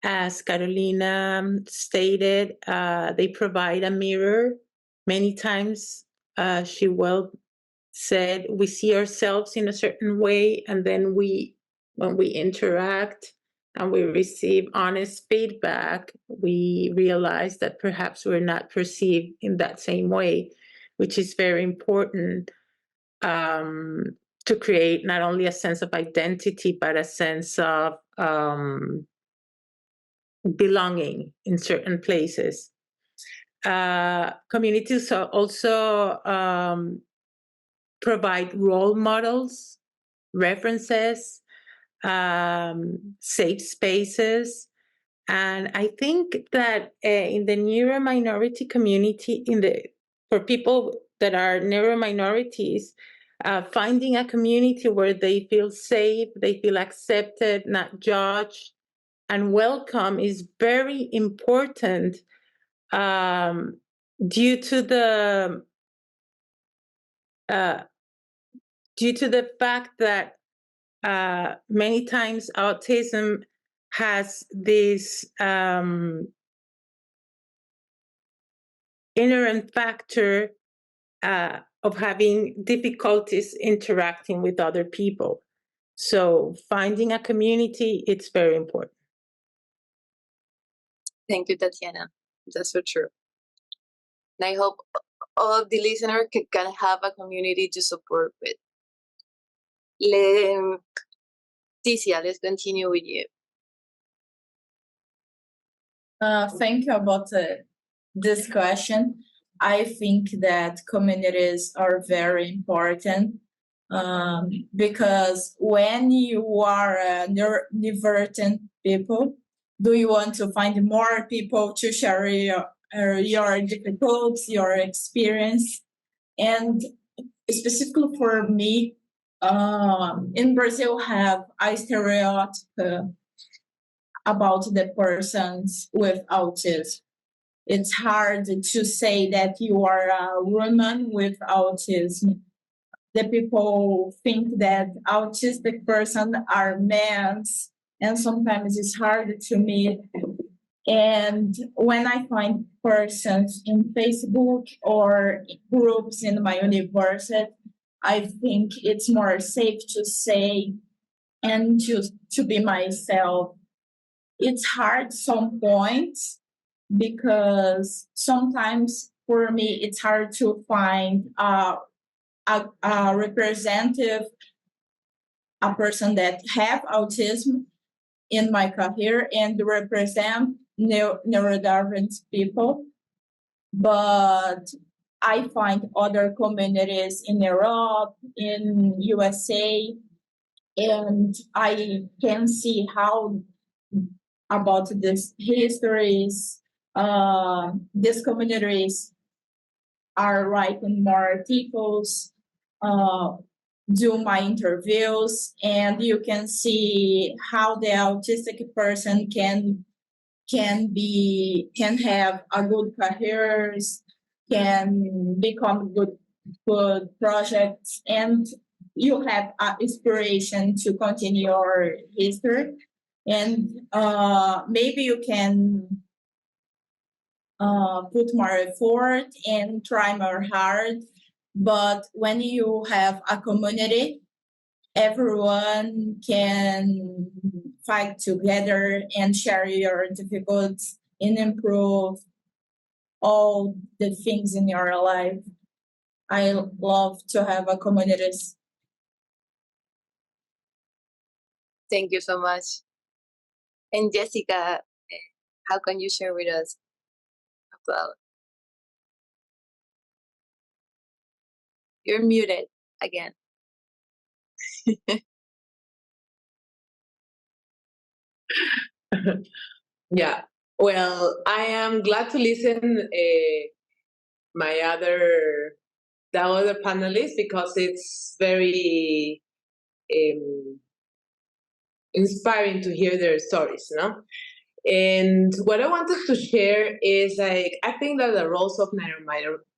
As Carolina stated, they provide a mirror. Many times, she well said, we see ourselves in a certain way, and then when we interact and we receive honest feedback, we realize that perhaps we're not perceived in that same way, which is very important to create not only a sense of identity, but a sense of belonging in certain places. Communities also provide role models, references, safe spaces, And I think that in the neurominority community, for people that are neurominorities, finding a community where they feel safe, they feel accepted, not judged, and welcome is very important due to the fact that many times autism has this inherent factor of having difficulties interacting with other people. So finding a community, it's very important.
Thank you, Tatiana. That's so true. And I hope all of the listeners can have a community to support with. Ticia, let's continue with you.
Thank you about this question. I think that communities are very important because when you are a neurodivergent people, do you want to find more people to share your difficulties, your experience? And specifically for me, in Brazil, have a stereotype about the persons with autism. It's hard to say that you are a woman with autism. The people think that autistic persons are men, and sometimes it's hard to meet. And when I find persons in Facebook or groups in my university, I think it's more safe to say and to be myself. It's hard some points because sometimes for me it's hard to find a representative, a person that have autism in my career and represent neurodivergent people. But I find other communities in Europe, in USA, and I can see how about these histories, these communities are writing more articles, do my interviews, and you can see how the autistic person can have a good careers, can become good projects, and you have inspiration to continue your history. And maybe you can put more effort and try more hard. But when you have a community, everyone can fight together and share your difficulties and improve all the things in your life. I love to have a community.
Thank you so much. And Jessica, how can you share with us about? You're muted again.
Yeah, well, I am glad to listen the other panelists because it's very inspiring to hear their stories, no? And what I wanted to share is I think that the roles of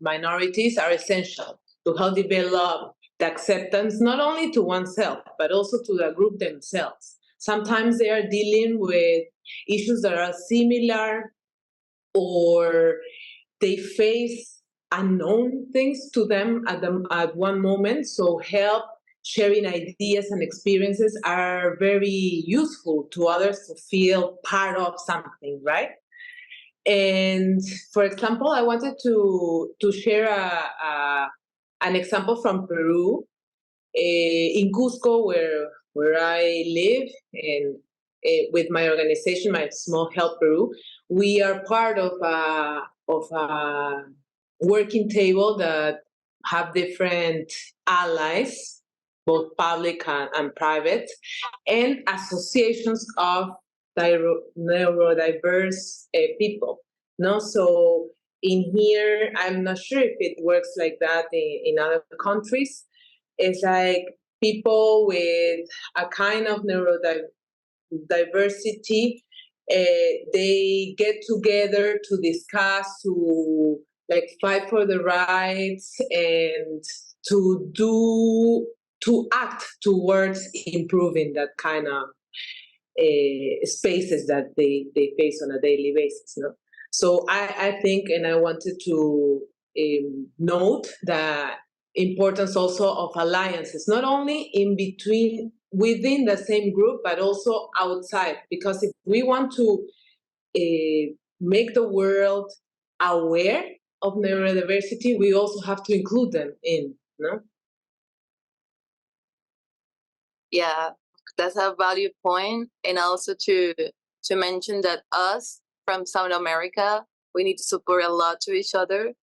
minorities are essential to help develop the acceptance not only to oneself but also to the group themselves. Sometimes they are dealing with issues that are similar, or they face unknown things to them at one moment. So help sharing ideas and experiences are very useful to others to feel part of something, right? And for example, I wanted to share an example from Peru, in Cusco, where I live, and with my organization, my small Help Peru. We are part of a working table that have different allies, both public and private, and associations of neurodiverse people. No, so in here, I'm not sure if it works like that in other countries. It's like people with a kind of neurodiversity, they get together to discuss, to like fight for the rights, and to act towards improving that kind of spaces that they face on a daily basis. No? So I think, and I wanted to note the importance also of alliances, not only in between, within the same group, but also outside. Because if we want to make the world aware of neurodiversity, we also have to include them in, no?
Yeah, that's a valid point. And also to mention that us from South America, we need to support a lot to each other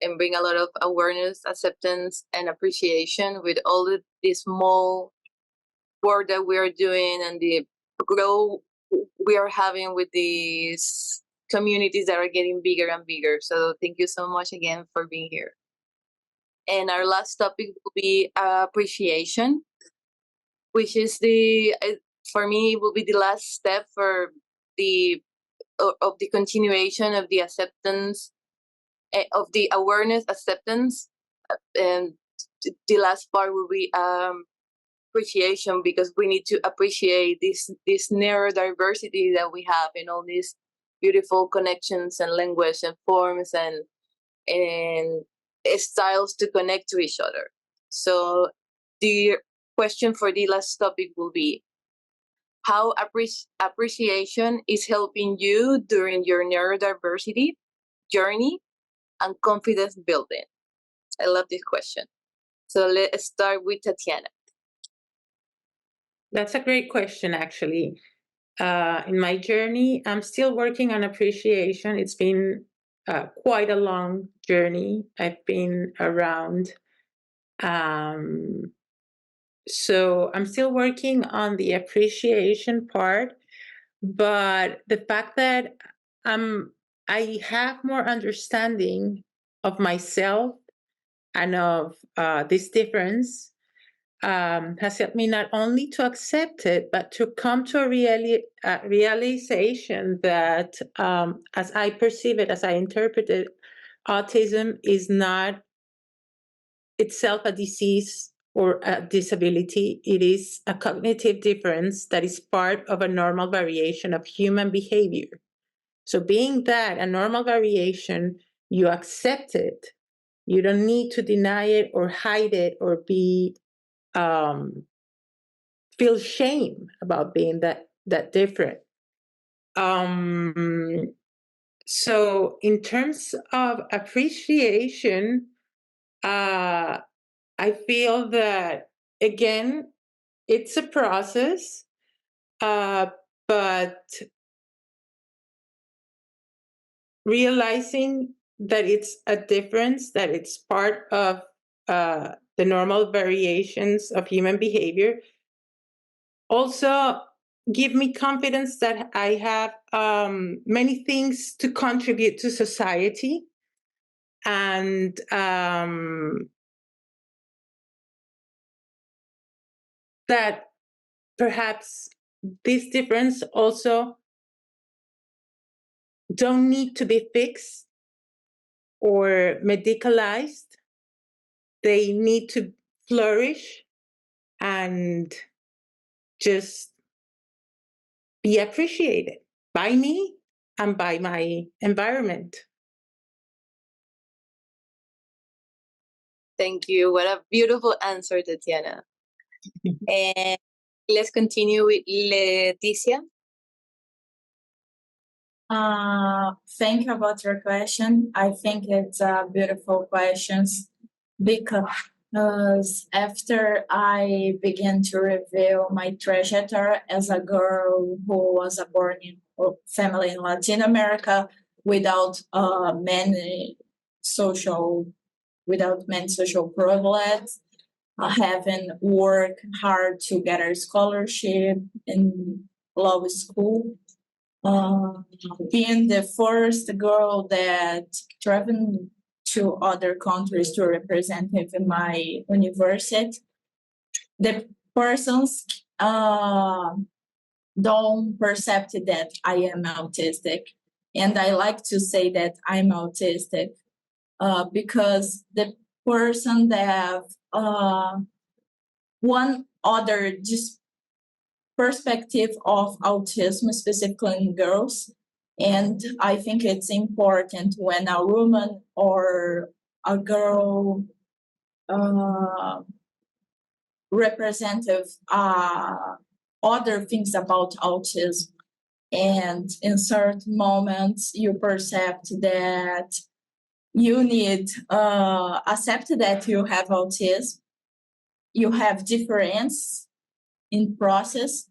and bring a lot of awareness, acceptance, and appreciation with all the small work that we are doing and the growth we are having with these communities that are getting bigger and bigger. So thank you so much again for being here. And our last topic will be appreciation, which is for me, will be the last step for the continuation of the acceptance, of the awareness, acceptance, and the last part will be appreciation, because we need to appreciate this neurodiversity that we have and all these beautiful connections and language and forms and styles to connect to each other. So the question for the last topic will be how appreciation is helping you during your neurodiversity journey and confidence building. I love this question. So let's start with Tatiana.
That's a great question, actually. In my journey, I'm still working on appreciation. It's been quite a long journey. I've been around. So I'm still working on the appreciation part, but the fact that I have more understanding of myself and of this difference has helped me not only to accept it, but to come to a realization that as I perceive it, as I interpret it, autism is not itself a disease or a disability. It is a cognitive difference that is part of a normal variation of human behavior. So being that a normal variation, you accept it. You don't need to deny it or hide it or be feel shame about being that different. So in terms of appreciation, I feel that, again, it's a process, but realizing that it's a difference, that it's part of the normal variations of human behavior, also give me confidence that I have many things to contribute to society, and that perhaps this difference also don't need to be fixed or medicalized. They need to flourish and just be appreciated by me and by my environment.
Thank you. What a beautiful answer, Tatiana. And let's continue with Leticia.
Thank you about your question. I think it's a beautiful question because after I began to reveal my trajectory as a girl who was born in a family in Latin America without many social privileges, having worked hard to get a scholarship in law school, being the first girl that traveled to other countries to represent in my university, the persons don't perceive that I am autistic. And I like to say that I'm autistic because the person that one other just perspective of autism, specifically in girls. And I think it's important when a woman or a girl representative other things about autism. And in certain moments, you perceive that you need accept that you have autism, you have difference in process,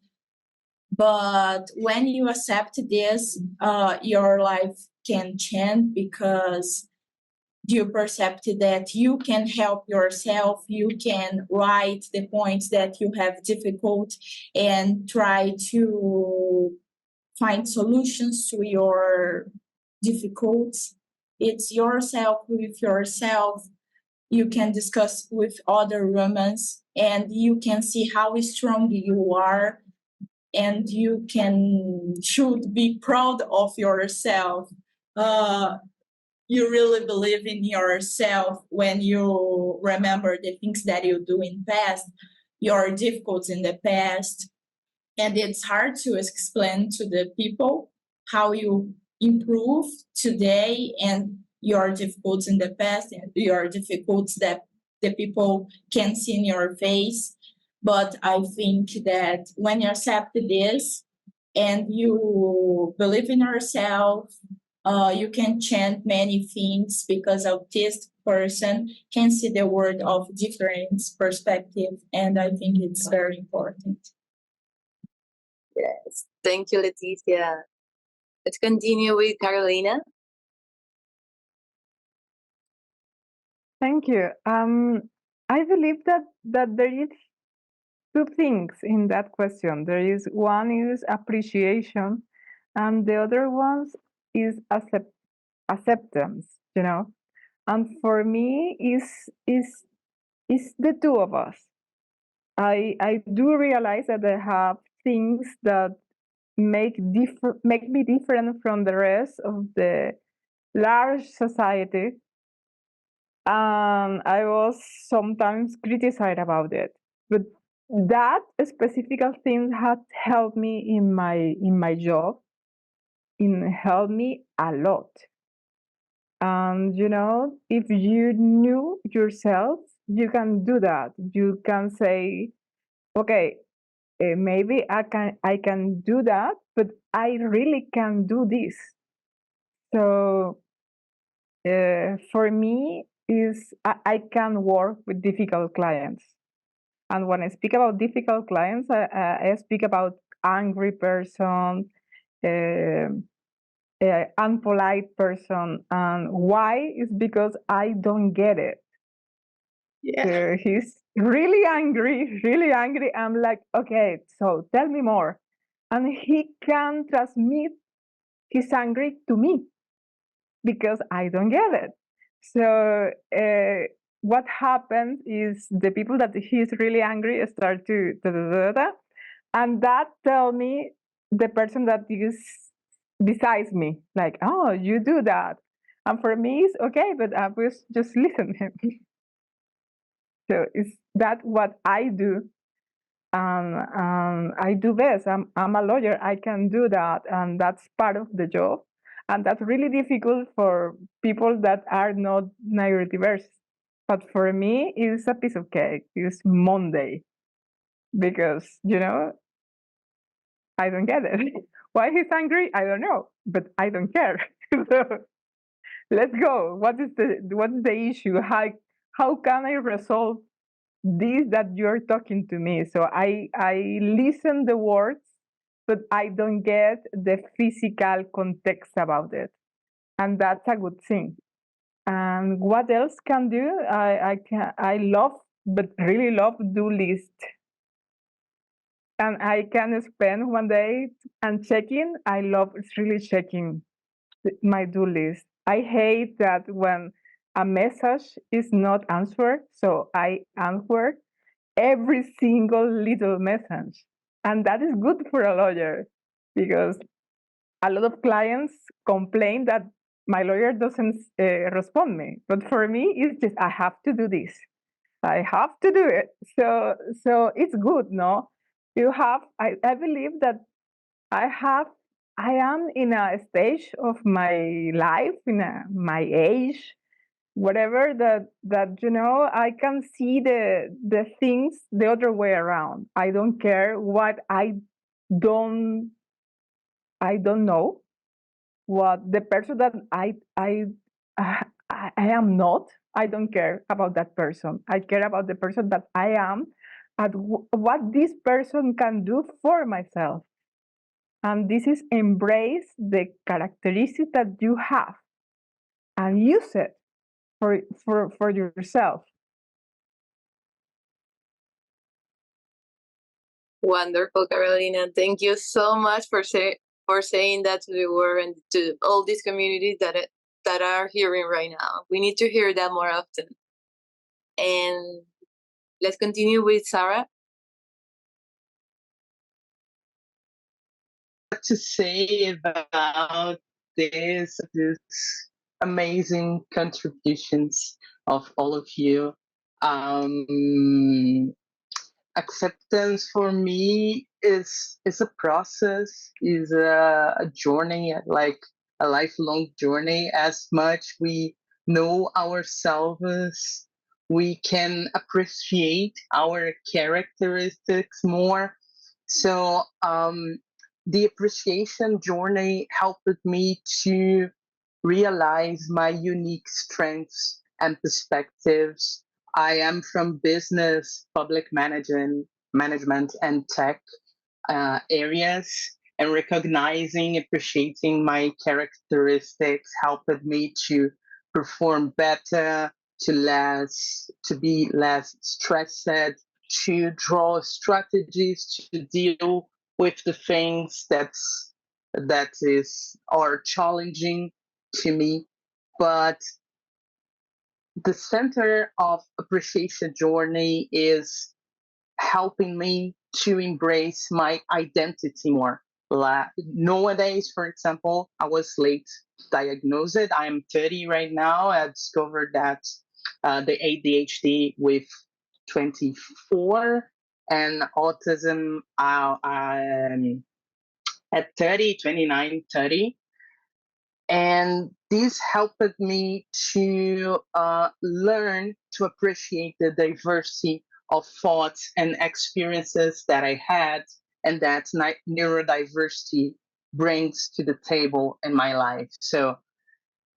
but when you accept this, your life can change because you perceive that you can help yourself, you can write the points that you have difficult and try to find solutions to your difficulties. It's yourself with yourself. You can discuss with other women and you can see how strong you are and you should be proud of yourself. You really believe in yourself when you remember the things that you do in past, your difficulties in the past. And it's hard to explain to the people how you improve today and your difficulties in the past and your difficulties that the people can see in your face. But I think that when you accept this and you believe in yourself, you can change many things because autistic person can see the world of different perspective, and I think it's very important.
Yes, thank you, Leticia. Let's continue with Carolina.
Thank you. I believe that there is two things in that question. There is one is appreciation, and the other one is acceptance. You know, and for me is the two of us. I do realize that I have things that make me different from the rest of the large society, and I was sometimes criticized about it. But that specific thing had helped me in my job, helped me a lot. And you know, if you knew yourself, you can do that. You can say, okay, maybe I can do that, but I really can do this. So for me, I can work with difficult clients. And when I speak about difficult clients, I speak about angry person, unpolite person. And why? Is because I don't get it. Yeah. He's really angry. I'm like, okay, so tell me more. And he can transmit his anger to me because I don't get it. So what happens is the people that he's really angry start to and that tell me the person that is besides me, like, oh, you do that. And for me, it's okay, but I will just listen to him. So is that what I do? I do best. I'm a lawyer. I can do that, and that's part of the job. And that's really difficult for people that are not neurodiverse. But for me, it's a piece of cake. It's Monday because you know I don't get it. Why he's angry? I don't know, but I don't care. So let's go. What is the issue? How can I resolve this that you're talking to me? So I listen the words, but I don't get the physical context about it, and that's a good thing. And what else can do? I love, but really love, do list. and I can spend one day and checking. I love really checking my do list. I hate that when a message is not answered, so I answer every single little message. And that is good for a lawyer because a lot of clients complain that my lawyer doesn't respond me. But for me, it's just I have to do this. I have to do it. So it's good, no? You have. I believe that I am in a stage of my life, my age, whatever that I can see the things the other way around. I don't care what don't I don't know what the person that I am not. I don't care about that person. I care about the person that I am and what this person can do for myself. And this is embrace the characteristic that you have and use it for yourself.
Wonderful, Carolina. Thank you so much for saying that to the world and to all these communities that are hearing right now. We need to hear that more often. And let's continue with Sarah.
To say about this amazing contributions of all of you. Acceptance for me is a process, is a journey, like a lifelong journey. As much we know ourselves, we can appreciate our characteristics more. So the appreciation journey helped me to realize my unique strengths and perspectives. I am from business, public management and tech areas, and recognizing, appreciating my characteristics helped me to perform better, to be less stressed, to draw strategies to deal with the things that are challenging to me. But the center of appreciation journey is helping me to embrace my identity more. Nowadays, for example, I was late diagnosed. I'm 30 right now. I discovered that the ADHD with 24 and autism at 30, 29, 30. And this helped me to learn to appreciate the diversity of thoughts and experiences that I had and that neurodiversity brings to the table in my life. So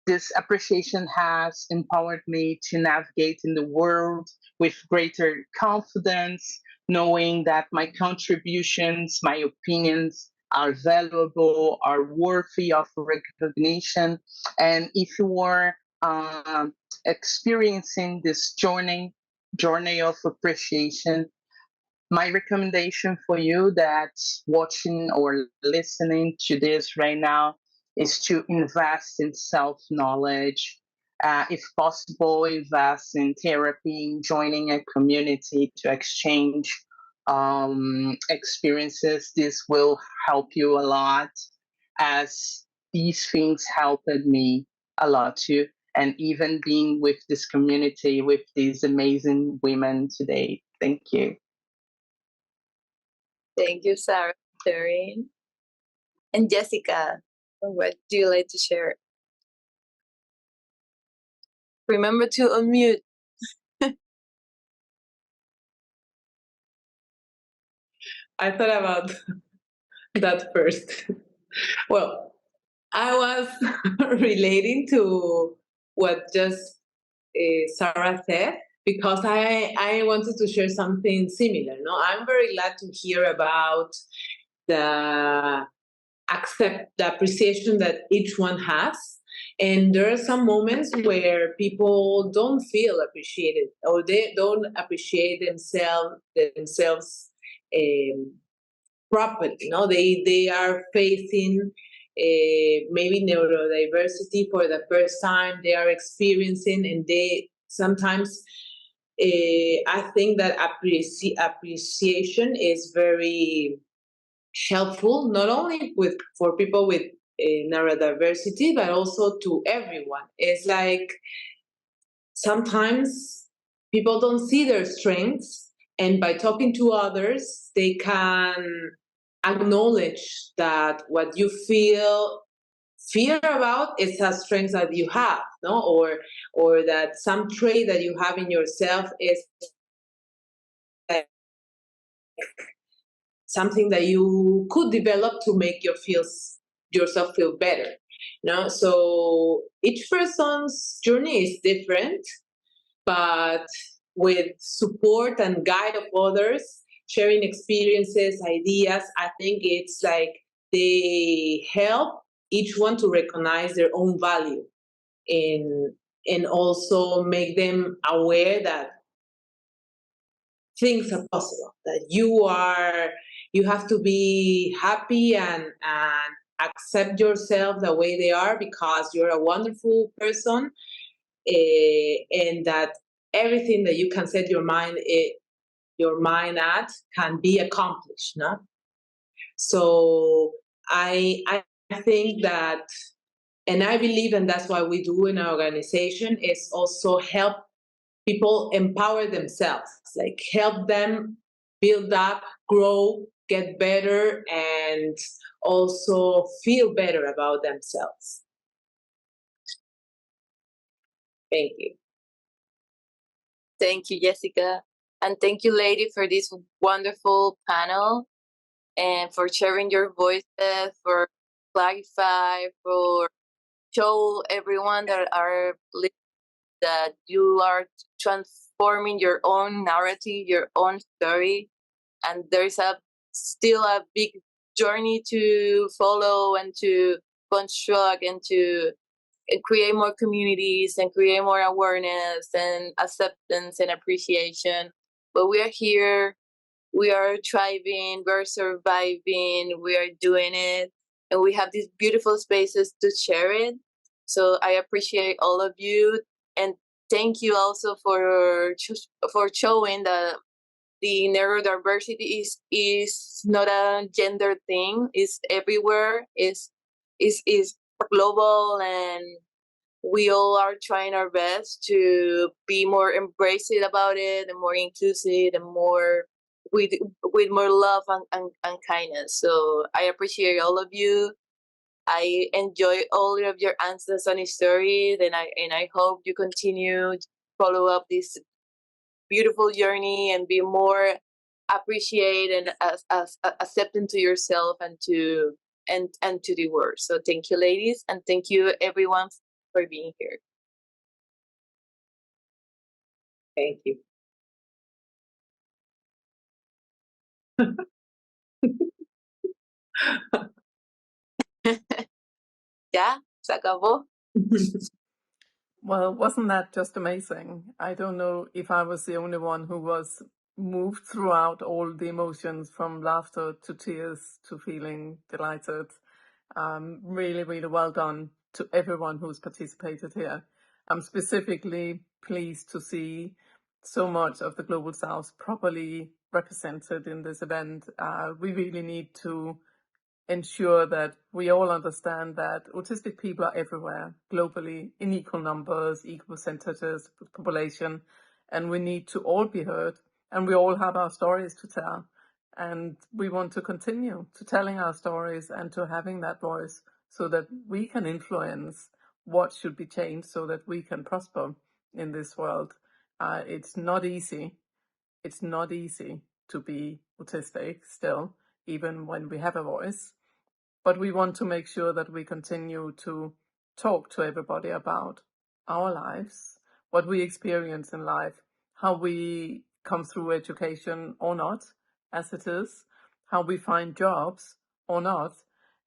this appreciation has empowered me to navigate in the world with greater confidence, knowing that my contributions, my opinions are valuable, are worthy of recognition. And if you are experiencing this journey of appreciation, my recommendation for you that's watching or listening to this right now is to invest in self-knowledge. If possible, invest in therapy, in joining a community to exchange experiences. This will help you a lot, as these things helped me a lot too. And even being with this community, with these amazing women today. Thank you.
Thank you, Sarah, sharing. And Jessica, what do you like to share? Remember to unmute.
I thought about that first. Well, I was relating to what just Sarah said, because I wanted to share something similar. No, I'm very glad to hear about the appreciation that each one has. And there are some moments where people don't feel appreciated, or they don't appreciate themselves properly. They are facing maybe neurodiversity for the first time. They are experiencing, and they sometimes I think that appreciation is very helpful, not only for people with neurodiversity, but also to everyone. It's like sometimes people don't see their strengths, and by talking to others, they can acknowledge that what you feel fear about is a strength that you have, no, or that some trait that you have in yourself is like something that you could develop to make yourself feel better. So each person's journey is different, but with support and guide of others, sharing experiences, ideas, I think it's like they help each one to recognize their own value and also make them aware that things are possible, that you have to be happy and accept yourself the way they are, because you're a wonderful person, and that everything that you can set your mind at can be accomplished, no? So I think that, and I believe, and that's what we do in our organization, is also help people empower themselves, like help them build up, grow, get better, and also feel better about themselves. Thank you.
Thank you, Jessica. And thank you, lady, for this wonderful panel and for sharing your voices, for clarify, for show everyone that are listening that you are transforming your own narrative, your own story. And there's still a big journey to follow and to construct and to create more communities and create more awareness and acceptance and appreciation. But we are here, we are thriving, we're surviving, we are doing it, and we have these beautiful spaces to share it. So I appreciate all of you, and thank you also for showing that the neurodiversity is not a gender thing. It's everywhere. Is global, and we all are trying our best to be more embracing about it and more inclusive and more with more love and kindness. So I appreciate all of you. I enjoy all of your answers on his stories, and I hope you continue to follow up this beautiful journey and be more appreciate and as accepting to yourself and to the world. So thank you, ladies, and thank you everyone for being here.
Thank you.
Ya, se acabó.
Well, wasn't that just amazing? I don't know if I was the only one who was moved throughout all the emotions, from laughter to tears to feeling delighted. Really, really well done to everyone who's participated here. I'm specifically pleased to see so much of the Global South properly represented in this event. We really need to ensure that we all understand that autistic people are everywhere, globally, in equal numbers, equal percentages of population, and we need to all be heard, and we all have our stories to tell. And we want to continue to telling our stories and to having that voice so that we can influence what should be changed so that we can prosper in this world. It's not easy. It's not easy to be autistic still, even when we have a voice. But we want to make sure that we continue to talk to everybody about our lives, what we experience in life, how we come through education or not, as it is, how we find jobs or not,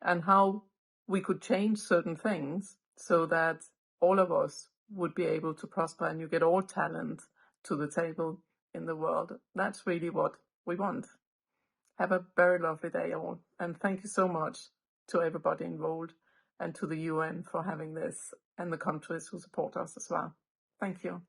and how we could change certain things so that all of us would be able to prosper and you get all talent to the table in the world. That's really what we want.
Have a very lovely day all. And thank you so much to everybody involved and to the UN for having this and the countries who support us as well. Thank you.